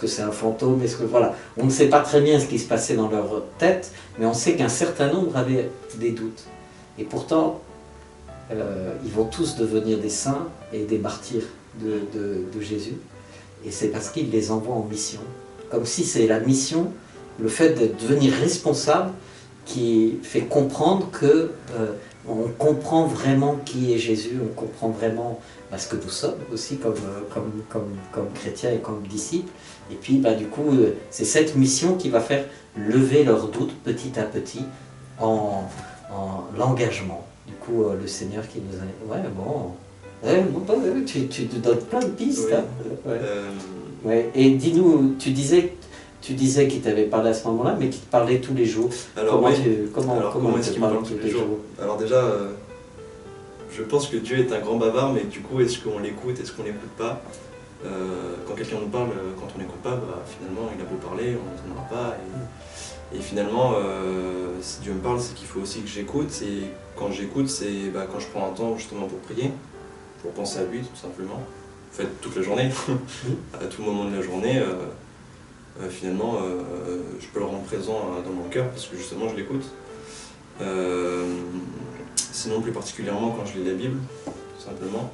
c'est un fantôme? Voilà. On ne sait pas très bien ce qui se passait dans leur tête, mais on sait qu'un certain nombre avaient des doutes. Et pourtant, ils vont tous devenir des saints et des martyrs de Jésus. Et c'est parce qu'il les envoie en mission. Comme si c'est la mission, le fait de devenir responsable, qui fait comprendre que on comprend vraiment qui est Jésus, on comprend vraiment ce que nous sommes aussi comme chrétiens et comme disciples. Et puis du coup, c'est cette mission qui va faire lever leurs doutes petit à petit en l'engagement. Du coup, le Seigneur qui nous a... tu donnes plein de pistes. Oui. Hein. Ouais. Et dis-nous, tu disais qu'il t'avait parlé à ce moment-là, mais qu'il te parlait tous les jours. Alors, comment est-ce qu'il me parle tous les jours? Alors déjà, je pense que Dieu est un grand bavard, mais du coup, est-ce qu'on l'écoute, est-ce qu'on l'écoute pas? Quand quelqu'un nous parle, quand on n'écoute pas, finalement, il a beau parler, on n'entendra pas. Et finalement, si Dieu me parle, c'est qu'il faut aussi que j'écoute. Et quand j'écoute, c'est quand je prends un temps justement pour prier, pour penser à lui, tout simplement. En fait, toute la journée, à tout moment de la journée. Finalement, je peux le rendre présent dans mon cœur parce que justement je l'écoute. Sinon, plus particulièrement quand je lis la Bible, tout simplement.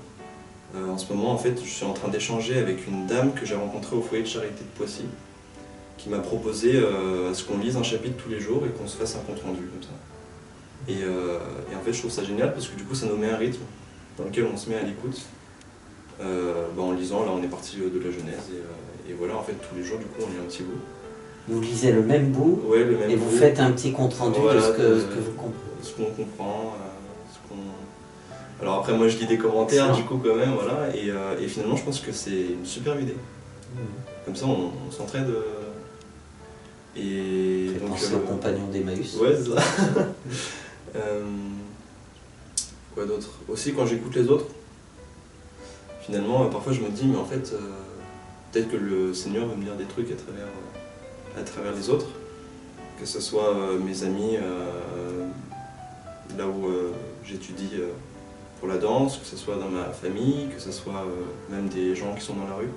En ce moment, en fait, je suis en train d'échanger avec une dame que j'ai rencontrée au foyer de charité de Poissy, qui m'a proposé à ce qu'on lise un chapitre tous les jours et qu'on se fasse un compte rendu comme ça. Et en fait, je trouve ça génial parce que du coup, ça nous met un rythme dans lequel on se met à l'écoute. En lisant, là, on est parti de la Genèse et voilà, en fait, tous les jours, du coup, on lit un petit bout. Vous lisez le même bout, ouais, le même et bout. Vous faites un petit compte rendu de ce que vous comprenez. Ce qu'on comprend, Alors après, moi, je lis des commentaires, du coup, quand même, voilà. Et finalement, je pense que c'est une superbe idée. Comme ça, on s'entraide. Et donc, penser aux compagnons d'Emmaüs. Ouais, c'est ça. Quoi d'autre? Aussi, quand j'écoute les autres, finalement, parfois, je me dis, mais en fait, peut-être que le Seigneur veut me dire des trucs à travers les autres, que ce soit mes amis, là où j'étudie pour la danse, que ce soit dans ma famille, que ce soit même des gens qui sont dans la rue.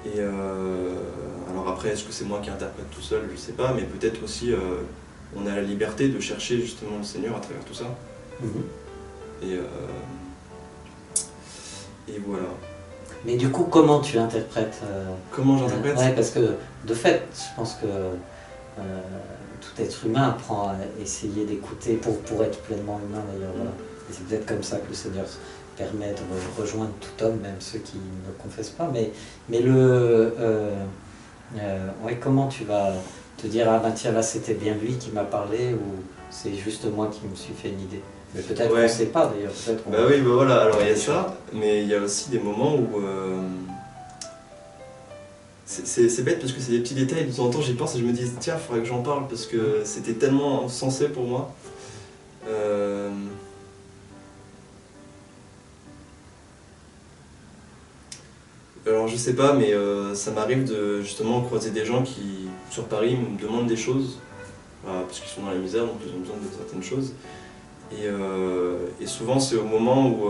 Et alors après, est-ce que c'est moi qui interprète tout seul? Je sais pas, mais peut-être aussi on a la liberté de chercher justement le Seigneur à travers tout ça. Et voilà. Mais du coup, comment tu interprètes Comment j'interprète? Ouais, parce que de fait, je pense que tout être humain apprend à essayer d'écouter pour être pleinement humain d'ailleurs. Voilà. Et c'est peut-être comme ça que le Seigneur permet de rejoindre tout homme, même ceux qui ne confessent pas. Mais comment tu vas te dire, ah ben tiens, là c'était bien lui qui m'a parlé, ou c'est juste moi qui me suis fait une idée? Mais peut-être qu'on ne sait pas d'ailleurs. Oui, voilà, alors il y a ça, mais il y a aussi des moments où... C'est bête parce que c'est des petits détails, de temps en temps j'y pense et je me dis, tiens, il faudrait que j'en parle parce que c'était tellement sensé pour moi. Alors je sais pas, mais ça m'arrive de justement croiser des gens qui, sur Paris, me demandent des choses, parce qu'ils sont dans la misère, donc ils ont besoin de certaines choses. Et souvent c'est au moment où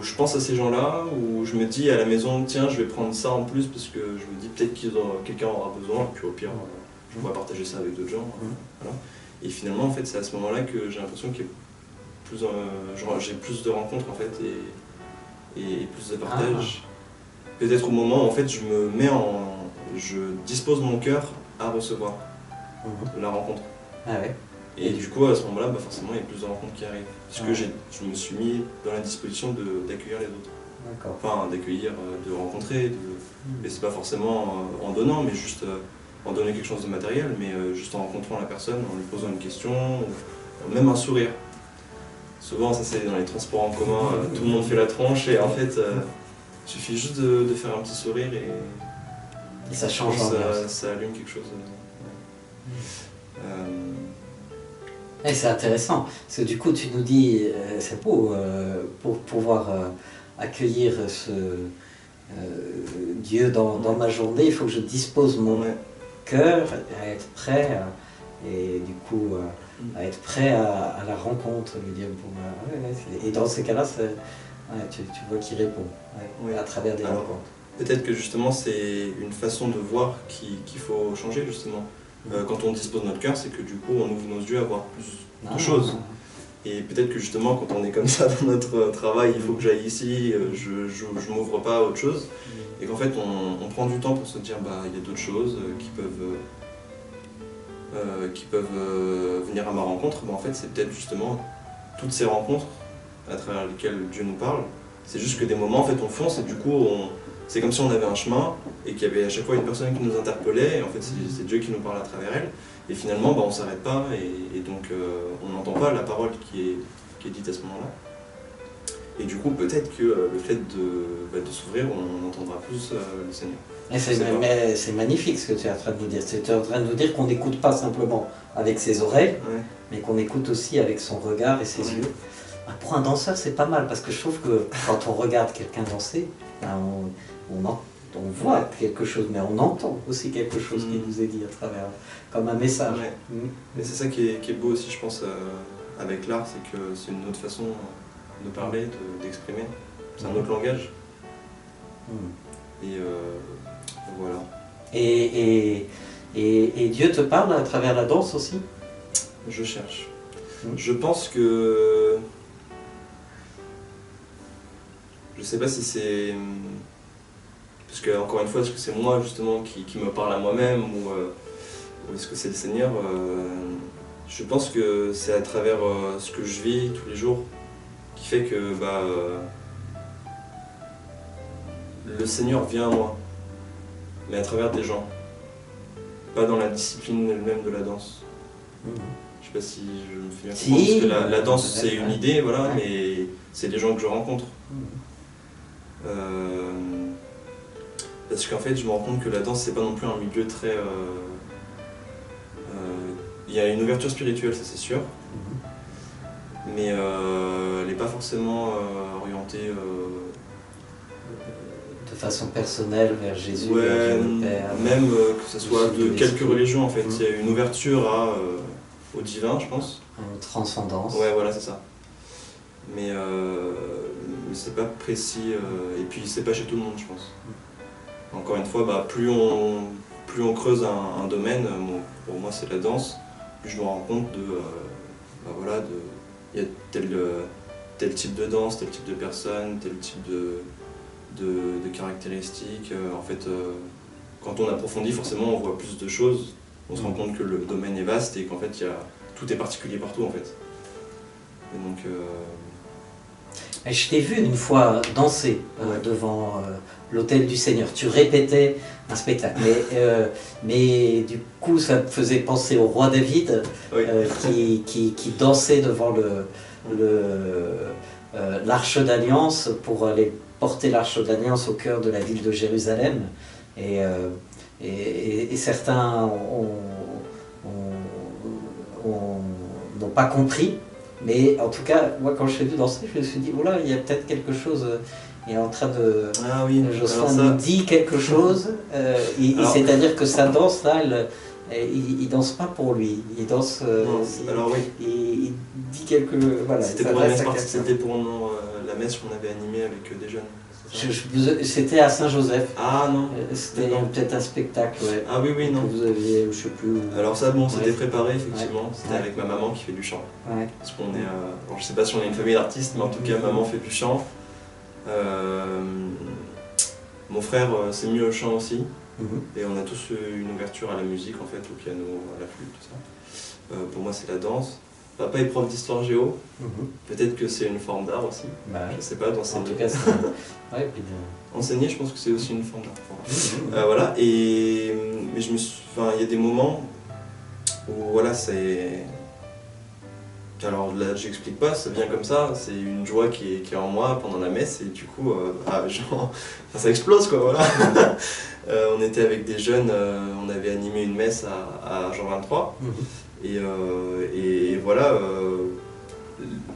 je pense à ces gens-là, où je me dis à la maison, tiens, je vais prendre ça en plus parce que je me dis peut-être que quelqu'un aura besoin, et puis au pire, je pourrais partager ça avec d'autres gens. Voilà. Et finalement, en fait, c'est à ce moment-là que j'ai l'impression qu'il y a j'ai plus de rencontres en fait et plus de partage. Peut-être au moment où en fait je dispose mon cœur à recevoir la rencontre. Et du coup, à ce moment-là, forcément, il y a plus de rencontres qui arrivent. Parce que je me suis mis dans la disposition d'accueillir les autres. D'accord. Enfin, d'accueillir, de rencontrer, et c'est pas forcément en donnant, mais juste en donnant quelque chose de matériel, mais juste en rencontrant la personne, en lui posant une question, ou même un sourire. Souvent, ça c'est dans les transports en commun, tout le monde fait la tronche, et en fait, il suffit juste de faire un petit sourire, et ça change ça allume quelque chose. C'est intéressant, parce que du coup tu nous dis, c'est beau, pour pouvoir accueillir Dieu dans ma journée, il faut que je dispose mon cœur à être prêt, et du coup à être prêt à la rencontre, lui dire, et dans ces cas-là, tu vois qu'il répond à travers des rencontres. Peut-être que justement c'est une façon de voir qu'il faut changer justement. Quand on dispose notre cœur, c'est que du coup on ouvre nos yeux à voir plus de choses. Et peut-être que justement quand on est comme ça dans notre travail, il faut que j'aille ici, je m'ouvre pas à autre chose. Et qu'en fait on prend du temps pour se dire il y a d'autres choses qui peuvent venir à ma rencontre. En fait c'est peut-être justement toutes ces rencontres à travers lesquelles Dieu nous parle. C'est juste que des moments en fait on fonce et du coup c'est comme si on avait un chemin et qu'il y avait à chaque fois une personne qui nous interpellait, et en fait c'est Dieu qui nous parle à travers elle, et finalement on ne s'arrête pas, et donc on n'entend pas la parole qui est dite à ce moment-là. Et du coup peut-être que le fait de s'ouvrir, on entendra plus le Seigneur. C'est magnifique ce que tu es en train de nous dire. Tu es en train de nous dire qu'on n'écoute pas simplement avec ses oreilles, mais qu'on écoute aussi avec son regard et ses yeux. Pour un danseur, c'est pas mal, parce que je trouve que quand on regarde quelqu'un danser, on voit quelque chose, mais on entend aussi quelque chose qui nous est dit à travers, comme un message. Et c'est ça qui est beau aussi, je pense, avec l'art, c'est que c'est une autre façon de parler, d'exprimer. C'est un autre langage. Et voilà. Et Dieu te parle à travers la danse aussi? Je cherche. Je pense que... Je sais pas si c'est... Parce que, encore une fois, est-ce que c'est moi justement qui me parle à moi-même, ou est-ce que c'est le Seigneur? Je pense que c'est à travers ce que je vis tous les jours qui fait que le Seigneur vient à moi, mais à travers des gens, pas dans la discipline elle-même de la danse. Je sais pas si je me fais bien comprendre, parce que la danse c'est une idée, voilà, mais c'est des gens que je rencontre. Parce qu'en fait je me rends compte que la danse c'est pas non plus un milieu très... Il y a une ouverture spirituelle, ça c'est sûr, mais elle n'est pas forcément orientée... de façon personnelle vers Jésus, vers Dieu le Père. Même que ce soit de quelques religions en fait, il y a une ouverture au divin, je pense. Une transcendance. Ouais, voilà, c'est ça. Mais c'est pas précis, et puis c'est pas chez tout le monde, je pense. Encore une fois, plus on creuse un domaine, pour moi c'est la danse, plus je me rends compte il y a tel type de danse, tel type de personne, tel type de caractéristiques. En fait, quand on approfondit, forcément on voit plus de choses, on se rend compte que le domaine est vaste et qu'en fait tout est particulier partout en fait. Et donc... Je t'ai vu une fois danser devant l'Autel du Seigneur. Tu répétais un spectacle, mais du coup ça me faisait penser au roi David qui dansait devant l'arche d'alliance pour aller porter l'arche d'alliance au cœur de la ville de Jérusalem. Et certains n'ont pas compris. Mais en tout cas, moi quand je l'ai vu danser, je me suis dit, oula, il y a peut-être quelque chose, il est en train de... Ah oui, Jocelyn nous dit quelque chose, c'est-à-dire que sa danse, là, il danse pas pour lui, il danse... il dit quelque... Voilà, c'était pour la messe qu'on avait animée avec des jeunes. C'était à Saint-Joseph. Ah non. C'était peut-être un spectacle, Ah oui, non. Que vous aviez, je sais plus où. Alors ça, c'était préparé, effectivement. C'était avec ma maman qui fait du chant. Parce qu'on est... alors, je sais pas si on est une famille d'artistes, mais en tout cas, maman fait du chant. Mon frère s'est mis au chant aussi. Et on a tous une ouverture à la musique, en fait, au piano, à la flûte, tout ça. Pour moi, c'est la danse. papa est prof d'histoire géo. Mhm. Peut-être que c'est une forme d'art aussi. Bah, Je sais pas, en d'enseigner. tout cas, c'est... Ouais, puis Enseigner, je pense que c'est aussi une forme d'art. Voilà, mais enfin, il y a des moments où voilà, c'est. Alors là, j'explique pas, ça vient comme ça, c'est une joie qui est en moi pendant la messe, et du coup, genre, enfin, ça explose quoi, voilà. On était avec des jeunes, on avait animé une messe à Jean 23, et voilà,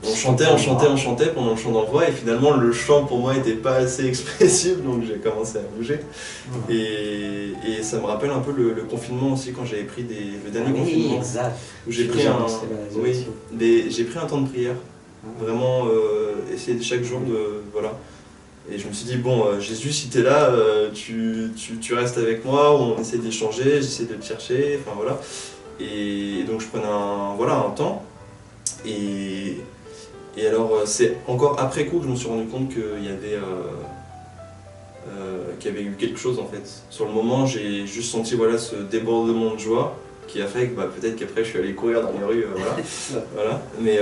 on chantait pendant le chant d'envoi, et finalement le chant pour moi n'était pas assez expressif, donc j'ai commencé à bouger. Et ça me rappelle un peu le confinement aussi, quand j'avais pris le dernier confinement. exact. Où j'ai pris j'ai pris un temps de prière. Vraiment essayer chaque jour de. Voilà. Et je me suis dit, bon, Jésus, si t'es là, tu restes avec moi, on essaie d'échanger, j'essaie de te chercher, enfin voilà. Et donc je prenais un temps. Et alors, c'est encore après coup que je me suis rendu compte qu'il y avait eu quelque chose en fait. Sur le moment, j'ai juste senti voilà, ce débordement de joie qui a fait que peut-être qu'après je suis allé courir dans les rues. Voilà. Mais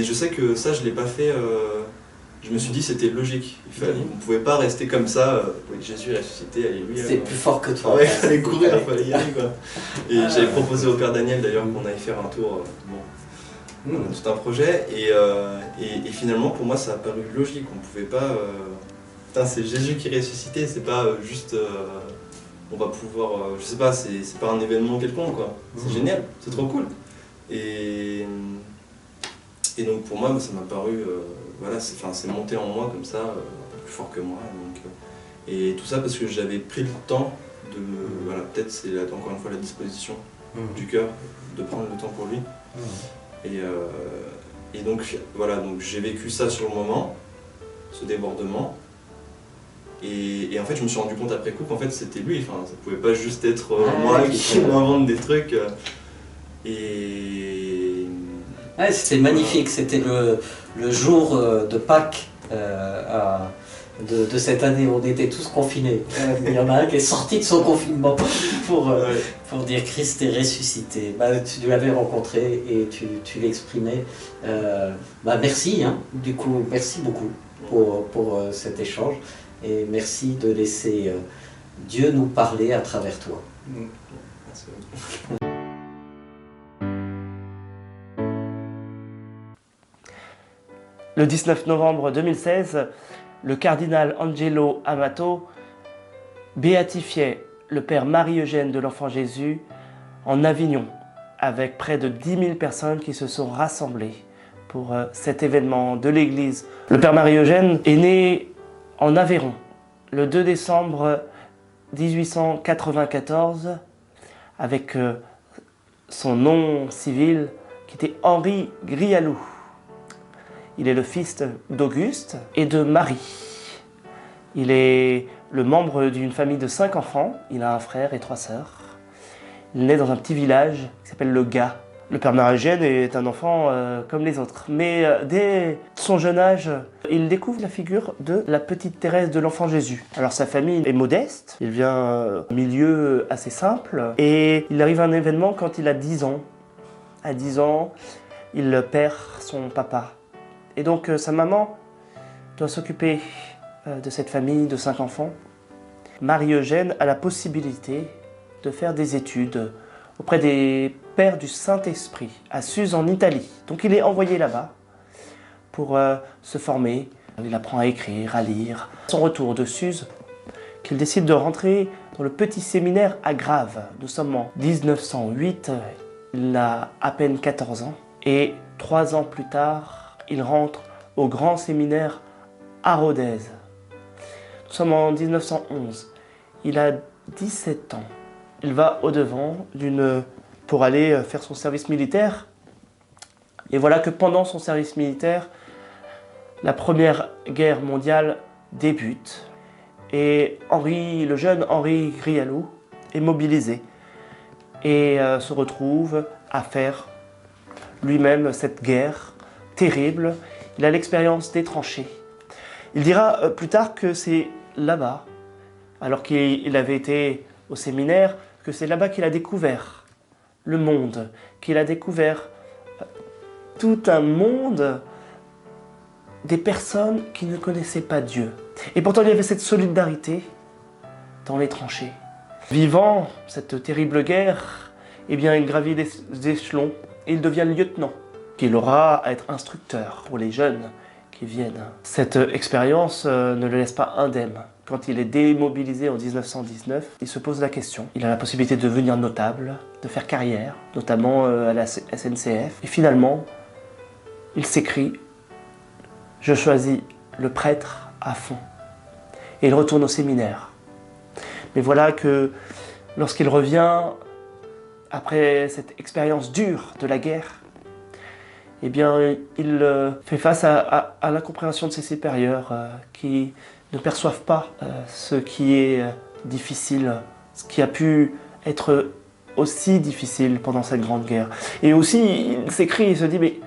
je sais que ça, je ne l'ai pas fait. Je me suis dit c'était logique. On ne pouvait pas rester comme ça. Jésus est ressuscité, alléluia. C'est plus fort que toi. Ouais, il fallait courir, il fallait y aller. Quoi. Et j'avais proposé au Père Daniel d'ailleurs qu'on aille faire un tour. Tout un projet. Et finalement, pour moi, ça a paru logique. On ne pouvait pas. Putain, c'est Jésus qui est ressuscité, c'est pas juste. On va pouvoir. Je sais pas, c'est pas un événement quelconque, quoi. C'est génial, c'est trop cool. Et donc pour moi, ça m'a paru. Voilà, c'est monté en moi comme ça, un peu plus fort que moi. Donc, et tout ça parce que j'avais pris le temps de me. Voilà, peut-être c'est encore une fois la disposition du cœur, de prendre le temps pour lui. Et donc voilà, donc j'ai vécu ça sur le moment, ce débordement. Et en fait, je me suis rendu compte après coup qu'en fait c'était lui, enfin, ça pouvait pas juste être moi qui m'invente des trucs. Ouais, c'était magnifique, c'était le jour de Pâques de cette année où on était tous confinés. Il y en a un qui est sorti de son confinement pour dire Christ est ressuscité. Tu l'avais rencontré et tu l'exprimais. Merci, hein, du coup, merci beaucoup pour cet échange. Et merci de laisser Dieu nous parler à travers toi. Merci. Le 19 novembre 2016, le cardinal Angelo Amato béatifiait le père Marie-Eugène de l'Enfant Jésus en Avignon, avec près de 10 000 personnes qui se sont rassemblées pour cet événement de l'église. Le père Marie-Eugène est né en Aveyron, le 2 décembre 1894, avec son nom civil qui était Henri Grialou. Il est le fils d'Auguste et de Marie. Il est le membre d'une famille de 5 enfants. Il a un frère et 3 sœurs. Il naît dans un petit village qui s'appelle le Gard. Le père Marie-Eugène est un enfant comme les autres. Mais dès son jeune âge, il découvre la figure de la petite Thérèse de l'Enfant Jésus. Alors sa famille est modeste, il vient d'un milieu assez simple. Et il arrive un événement quand il a 10 ans. À 10 ans, il perd son papa. Et donc sa maman doit s'occuper de cette famille de 5 enfants. Marie-Eugène a la possibilité de faire des études auprès des pères du Saint-Esprit à Suse en Italie. Donc il est envoyé là-bas pour se former. Il apprend à écrire, à lire. À son retour de Suse, qu'il décide de rentrer dans le petit séminaire à Grave. Nous sommes en 1908, il a à peine 14 ans. Et 3 ans plus tard, il rentre au grand séminaire à Rodez. Nous sommes en 1911. Il a 17 ans. Il va au-devant pour aller faire son service militaire. Et voilà que pendant son service militaire, la Première Guerre mondiale débute. Et le jeune Henri Grialou est mobilisé et se retrouve à faire lui-même cette guerre terrible. Il a l'expérience des tranchées. Il dira plus tard que c'est là-bas, alors qu'il avait été au séminaire, que c'est là-bas qu'il a découvert le monde, qu'il a découvert tout un monde des personnes qui ne connaissaient pas Dieu. Et pourtant, il y avait cette solidarité dans les tranchées. Vivant cette terrible guerre, eh bien, il gravit des échelons et il devient lieutenant. Il aura à être instructeur pour les jeunes qui viennent. Cette expérience ne le laisse pas indemne. Quand il est démobilisé en 1919, il se pose la question. Il a la possibilité de devenir notable, de faire carrière, notamment à la SNCF. Et finalement, il s'écrit « Je choisis le prêtre à fond ». Et il retourne au séminaire. Mais voilà que lorsqu'il revient, après cette expérience dure de la guerre, eh bien, il fait face à l'incompréhension de ses supérieurs qui ne perçoivent pas ce qui est difficile, ce qui a pu être aussi difficile pendant cette grande guerre. Et aussi, il s'écrit, il se dit, mais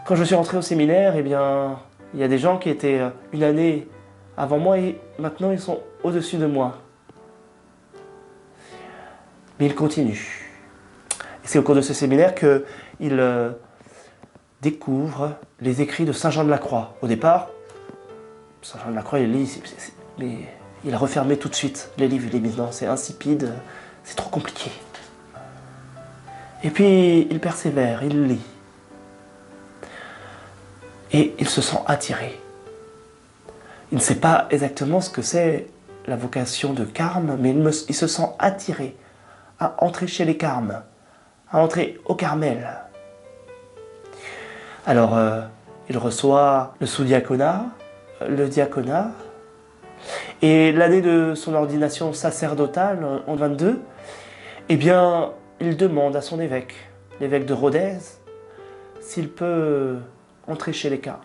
quand je suis rentré au séminaire, eh bien, il y a des gens qui étaient une année avant moi et maintenant ils sont au-dessus de moi. Mais il continue. Et c'est au cours de ce séminaire qu'il découvre les écrits de Saint Jean de la Croix. Au départ, Saint Jean de la Croix, il lit, mais il a refermé tout de suite les livres. Il dit non, c'est insipide, c'est trop compliqué. Et puis il persévère, il lit. Et il se sent attiré. Il ne sait pas exactement ce que c'est la vocation de Carme, mais il se sent attiré à entrer chez les Carmes, à entrer au Carmel. Alors, il reçoit le sous-diaconat, le diaconat, et l'année de son ordination sacerdotale, en 22, eh bien, il demande à son évêque, l'évêque de Rodez, s'il peut entrer chez les Carmes.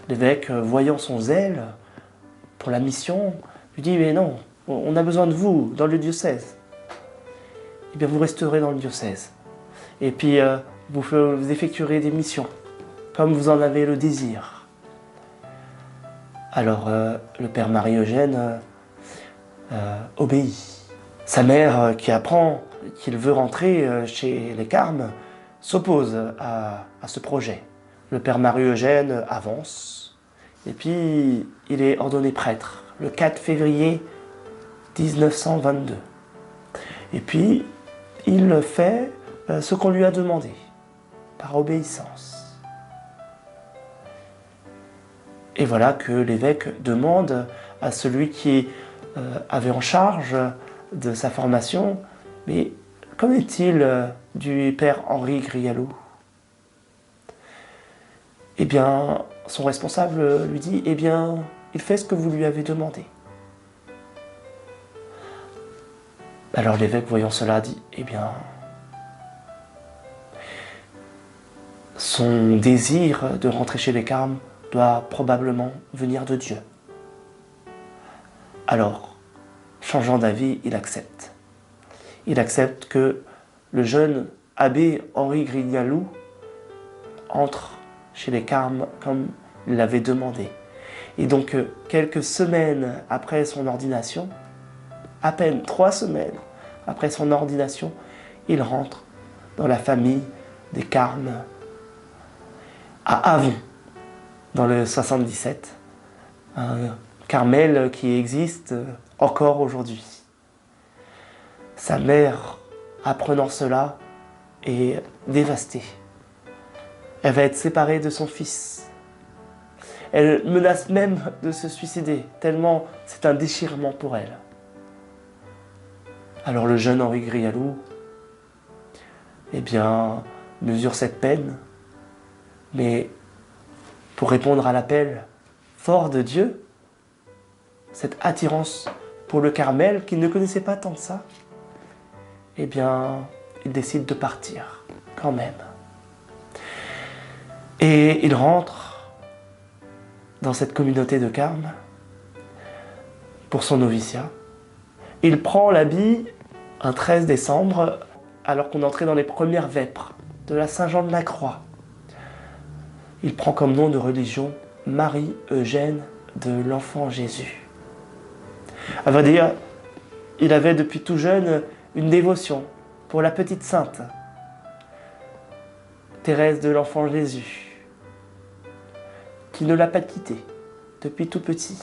L'évêque, voyant son zèle pour la mission, lui dit « Mais non, on a besoin de vous dans le diocèse. » Eh bien, vous resterez dans le diocèse. Et puis, vous effectuerez des missions, comme vous en avez le désir. Alors, le père Marie-Eugène obéit. Sa mère, qui apprend qu'il veut rentrer chez les Carmes, s'oppose à ce projet. Le père Marie-Eugène avance, et puis il est ordonné prêtre le 4 février 1922. Et puis, il fait ce qu'on lui a demandé, par obéissance. Et voilà que l'évêque demande à celui qui avait en charge de sa formation, mais qu'en est-il du père Henri Grialou? Eh bien, son responsable lui dit, eh bien, il fait ce que vous lui avez demandé. Alors l'évêque, voyant cela, dit, eh bien, son désir de rentrer chez les Carmes doit probablement venir de Dieu. Alors, changeant d'avis, il accepte. Il accepte que le jeune abbé Henri Grialou entre chez les Carmes comme il l'avait demandé. Et donc, quelques semaines après son ordination, à peine 3 semaines après son ordination, il rentre dans la famille des Carmes à Avon, dans le 77, un Carmel qui existe encore aujourd'hui. Sa mère, apprenant cela, est dévastée. Elle va être séparée de son fils. Elle menace même de se suicider, tellement c'est un déchirement pour elle. Alors le jeune Henri Grialou, eh bien, mesure cette peine, mais pour répondre à l'appel fort de Dieu, cette attirance pour le Carmel, qu'il ne connaissait pas tant que ça, eh bien, il décide de partir, quand même. Et il rentre dans cette communauté de Carmes pour son noviciat. Il prend l'habit un 13 décembre, alors qu'on entrait dans les premières vêpres de la Saint-Jean de la Croix. Il prend comme nom de religion Marie-Eugène de l'Enfant Jésus. À vrai dire, il avait depuis tout jeune une dévotion pour la petite sainte, Thérèse de l'Enfant Jésus, qui ne l'a pas quitté depuis tout petit,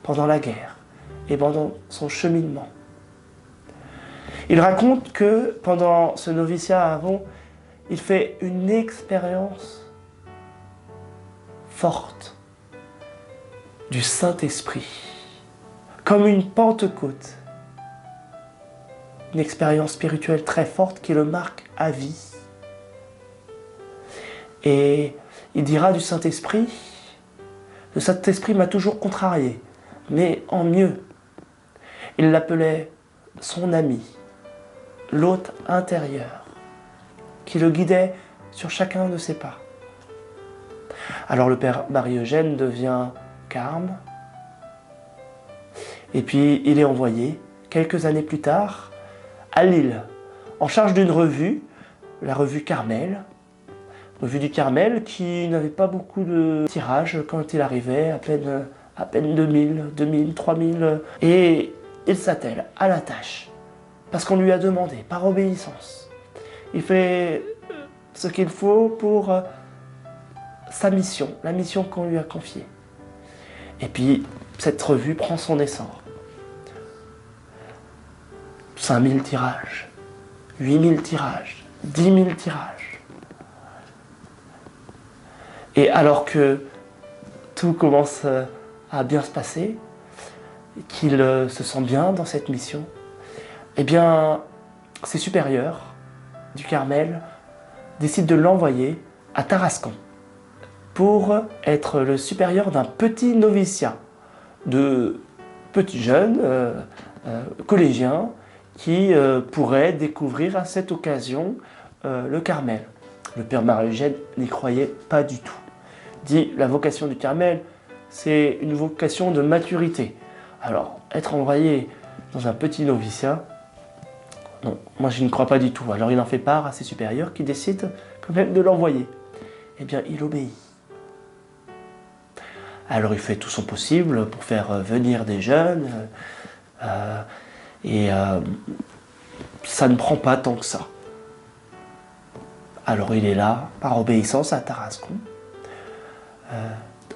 pendant la guerre et pendant son cheminement. Il raconte que pendant ce noviciat à Avon, il fait une expérience forte du Saint-Esprit, comme une Pentecôte, une expérience spirituelle très forte qui le marque à vie. Et il dira du Saint-Esprit, le Saint-Esprit m'a toujours contrarié, mais en mieux. Il l'appelait son ami, l'hôte intérieur, qui le guidait sur chacun de ses pas. Alors le père Marie-Eugène devient carme, et puis il est envoyé, quelques années plus tard, à Lille, en charge d'une revue, la revue Carmel, revue du Carmel qui n'avait pas beaucoup de tirages quand il arrivait, à peine 2000, 3000, et il s'attelle à la tâche, parce qu'on lui a demandé, par obéissance. Il fait ce qu'il faut pour sa mission, la mission qu'on lui a confiée. Et puis, cette revue prend son essor. 5000 tirages, 8000 tirages, 10 000 tirages. Et alors que tout commence à bien se passer, qu'il se sent bien dans cette mission, eh bien, ses supérieurs du Carmel décident de l'envoyer à Tarascon pour être le supérieur d'un petit noviciat, de petits jeunes collégiens qui pourraient découvrir à cette occasion le Carmel. Le père Marie-Eugène n'y croyait pas du tout. Il dit, la vocation du Carmel, c'est une vocation de maturité. Alors, être envoyé dans un petit noviciat, non, moi je n'y crois pas du tout. Alors il en fait part à ses supérieurs qui décident quand même de l'envoyer. Eh bien, il obéit. Alors il fait tout son possible pour faire venir des jeunes, et ça ne prend pas tant que ça. Alors il est là, par obéissance, à Tarascon,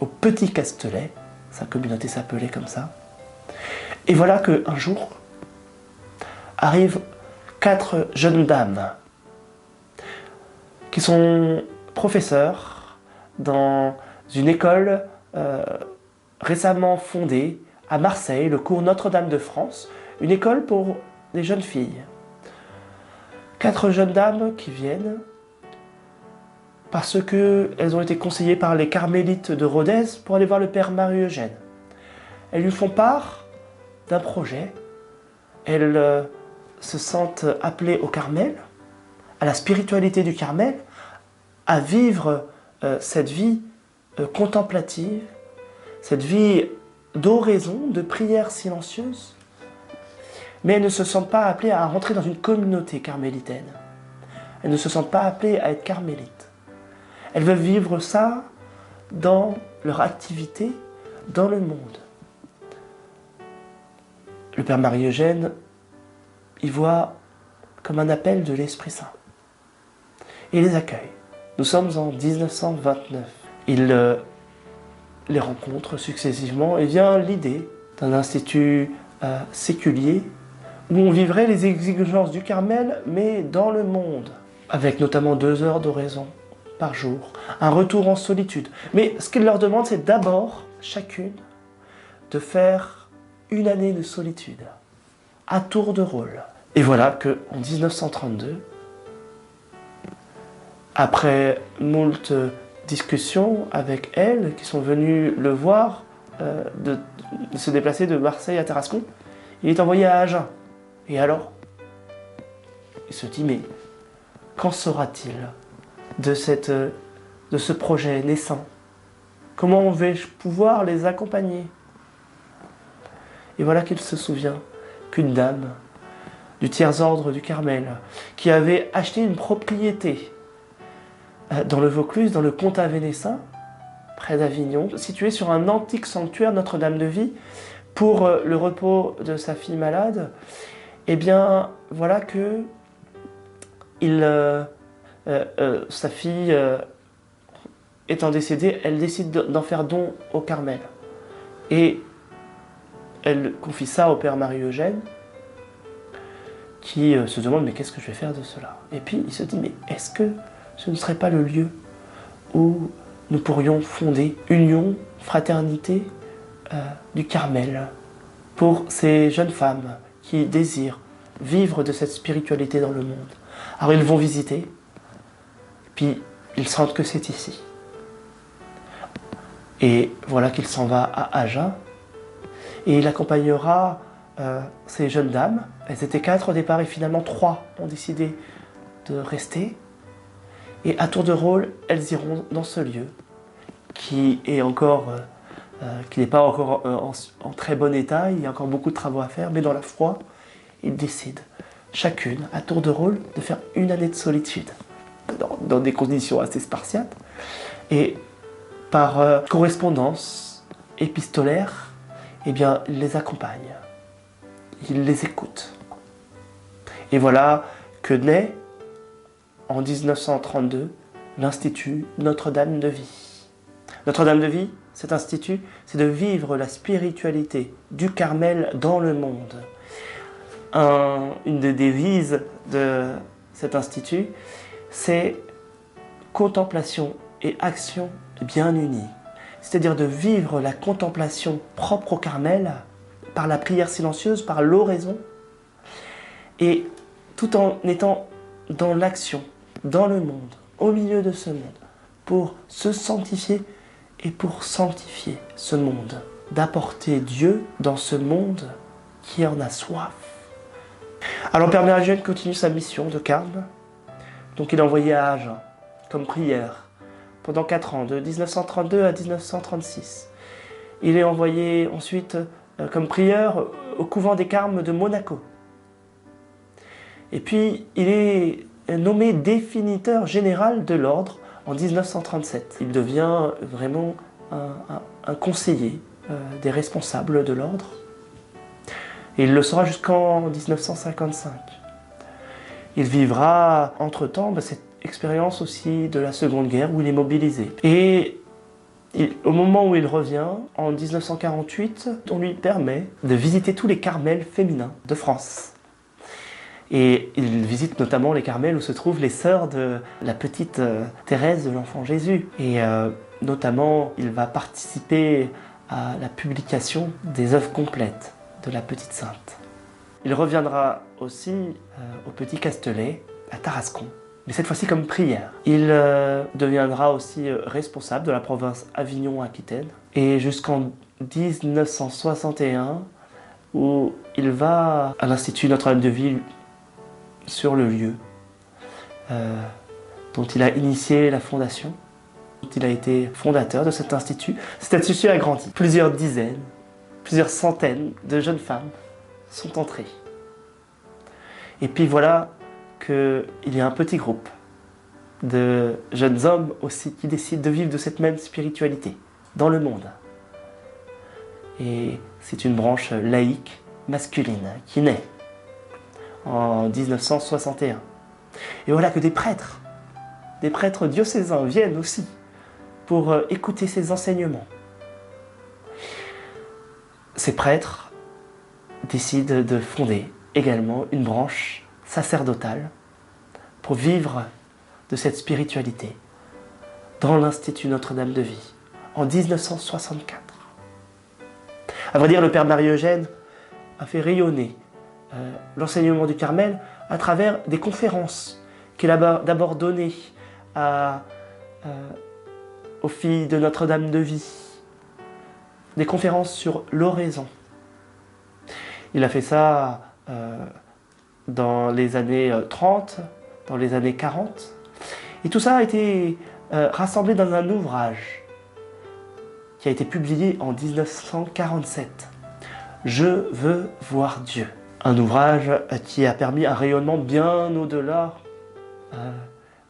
au Petit Castelet, sa communauté s'appelait comme ça. Et voilà qu'un jour arrivent 4 jeunes dames qui sont professeurs dans une école récemment fondée à Marseille, le cours Notre-Dame de France, une école pour les jeunes filles. 4 jeunes dames qui viennent parce qu'elles ont été conseillées par les carmélites de Rodez pour aller voir le père Marie-Eugène. Elles lui font part d'un projet. Elles se sentent appelées au Carmel, à la spiritualité du Carmel, à vivre cette vie contemplative, cette vie d'oraison, de prière silencieuse, mais elles ne se sentent pas appelées à rentrer dans une communauté carmélitaine. Elles ne se sentent pas appelées à être carmélites. Elles veulent vivre ça dans leur activité, dans le monde. Le père Marie-Eugène y voit comme un appel de l'Esprit Saint. Il les accueille. Nous sommes en 1929. Il les rencontre successivement et vient l'idée d'un institut séculier où on vivrait les exigences du Carmel, mais dans le monde, avec notamment 2 heures d'oraison par jour, un retour en solitude. Mais ce qu'il leur demande, c'est d'abord, chacune, de faire une année de solitude, à tour de rôle. Et voilà qu'en 1932, après moult discussions avec elles, qui sont venues le voir, de se déplacer de Marseille à Tarascon, il est envoyé à Agen. Et alors, il se dit, mais qu'en sera-t-il de ce projet naissant? Comment vais-je pouvoir les accompagner? Et voilà qu'il se souvient qu'une dame du tiers-ordre du Carmel, qui avait acheté une propriété dans le Vaucluse, dans le comtat vénessin, près d'Avignon, situé sur un antique sanctuaire Notre-Dame de Vie, pour le repos de sa fille malade, eh bien, voilà que il sa fille étant décédée, elle décide d'en faire don au Carmel. Et elle confie ça au père Marie-Eugène, qui se demande mais qu'est-ce que je vais faire de cela? Et puis il se dit mais est-ce que ce ne serait pas le lieu où nous pourrions fonder union, fraternité du Carmel pour ces jeunes femmes qui désirent vivre de cette spiritualité dans le monde. Alors ils vont visiter, puis ils sentent que c'est ici. Et voilà qu'il s'en va à Agen, et il accompagnera ces jeunes dames. Elles étaient 4 au départ, et finalement 3 ont décidé de rester. Et à tour de rôle, elles iront dans ce lieu, qui est encore, qui n'est pas encore en très bon état, il y a encore beaucoup de travaux à faire, mais dans la foi, ils décident, chacune, à tour de rôle, de faire une année de solitude, dans des conditions assez spartiates. Et par correspondance épistolaire, eh bien, il les accompagne, il les écoute. Et voilà que naît, en 1932, l'Institut Notre-Dame de Vie. Notre-Dame de Vie, cet institut, c'est de vivre la spiritualité du Carmel dans le monde. Une des devises de cet institut, c'est contemplation et action bien unies. C'est-à-dire de vivre la contemplation propre au Carmel par la prière silencieuse, par l'oraison, et tout en étant dans l'action, dans le monde, au milieu de ce monde, pour se sanctifier et pour sanctifier ce monde, d'apporter Dieu dans ce monde qui en a soif. Alors Père Marie-Eugène continue sa mission de carme, donc il est envoyé à Agen, comme prière, pendant 4 ans, de 1932 à 1936. Il est envoyé ensuite comme prieur au couvent des Carmes de Monaco. Et puis il est nommé définiteur général de l'ordre en 1937. Il devient vraiment un conseiller des responsables de l'ordre. Et il le sera jusqu'en 1955. Il vivra entre-temps cette expérience aussi de la Seconde Guerre où il est mobilisé. Et au moment où il revient, en 1948, on lui permet de visiter tous les carmels féminins de France. Et il visite notamment les carmels où se trouvent les sœurs de la petite Thérèse de l'Enfant Jésus. Et notamment, il va participer à la publication des œuvres complètes de la petite sainte. Il reviendra aussi au Petit Castelet, à Tarascon, mais cette fois-ci comme prière. Il deviendra aussi responsable de la province Avignon-Aquitaine, et jusqu'en 1961, où il va à l'Institut Notre-Dame de Vie, sur le lieu dont il a initié la fondation, dont il a été fondateur de cet institut. Cet institut a grandi. Plusieurs dizaines, plusieurs centaines de jeunes femmes sont entrées. Et puis voilà qu'il y a un petit groupe de jeunes hommes aussi qui décident de vivre de cette même spiritualité dans le monde. Et c'est une branche laïque masculine qui naît en 1961. Et voilà que des prêtres diocésains viennent aussi pour écouter ces enseignements. Ces prêtres décident de fonder également une branche sacerdotale pour vivre de cette spiritualité dans l'Institut Notre-Dame de Vie en 1964. À vrai dire, le Père Marie-Eugène a fait rayonner l'enseignement du Carmel à travers des conférences qu'il a d'abord données aux filles de Notre-Dame de Vie, des conférences sur l'oraison. Il a fait ça dans les années 30, dans les années 40, et tout ça a été rassemblé dans un ouvrage qui a été publié en 1947. « Je veux voir Dieu ». Un ouvrage qui a permis un rayonnement bien au-delà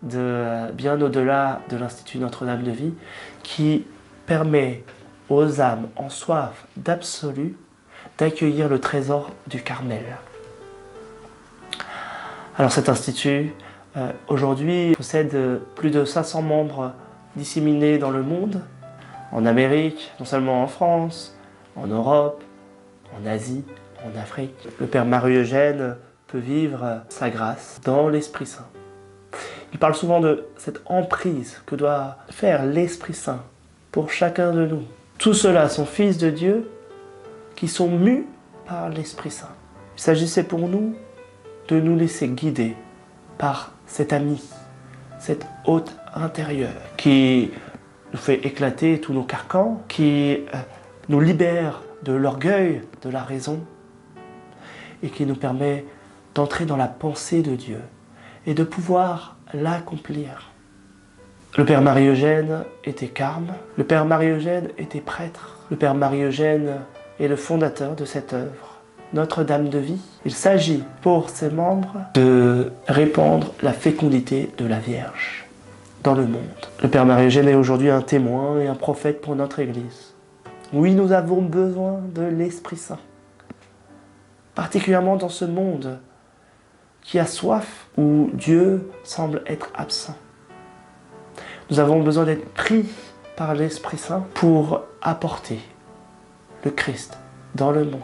de l'Institut Notre-Dame de Vie, qui permet aux âmes en soif d'absolu d'accueillir le trésor du Carmel. Alors cet institut aujourd'hui possède plus de 500 membres disséminés dans le monde, en Amérique, non seulement en France, en Europe, en Asie, en Afrique. Le Père Marie-Eugène peut vivre sa grâce dans l'Esprit Saint. Il parle souvent de cette emprise que doit faire l'Esprit Saint pour chacun de nous. Tous ceux-là sont fils de Dieu qui sont mus par l'Esprit Saint. Il s'agissait pour nous de nous laisser guider par cet ami, cet hôte intérieur qui nous fait éclater tous nos carcans, qui nous libère de l'orgueil, de la raison, et qui nous permet d'entrer dans la pensée de Dieu et de pouvoir l'accomplir. Le Père Marie-Eugène était carme, le Père Marie-Eugène était prêtre, le Père Marie-Eugène est le fondateur de cette œuvre, Notre-Dame de vie. Il s'agit pour ses membres de répandre la fécondité de la Vierge dans le monde. Le Père Marie-Eugène est aujourd'hui un témoin et un prophète pour notre Église. Oui, nous avons besoin de l'Esprit Saint, particulièrement dans ce monde qui a soif, où Dieu semble être absent. Nous avons besoin d'être pris par l'Esprit Saint pour apporter le Christ dans le monde.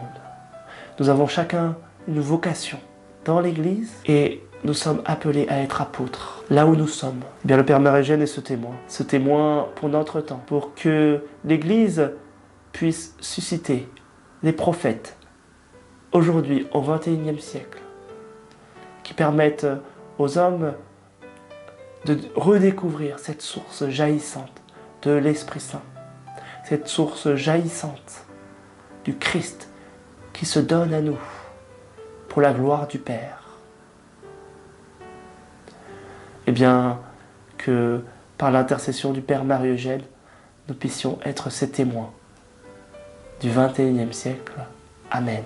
Nous avons chacun une vocation dans l'Église et nous sommes appelés à être apôtres. Là où nous sommes, eh bien, le Père Marie-Eugène est ce témoin pour notre temps, pour que l'Église puisse susciter des prophètes aujourd'hui au XXIe siècle qui permettent aux hommes de redécouvrir cette source jaillissante de l'Esprit Saint, cette source jaillissante du Christ qui se donne à nous pour la gloire du Père. Eh bien, que par l'intercession du Père Marie-Eugène, nous puissions être ces témoins du XXIe siècle. Amen.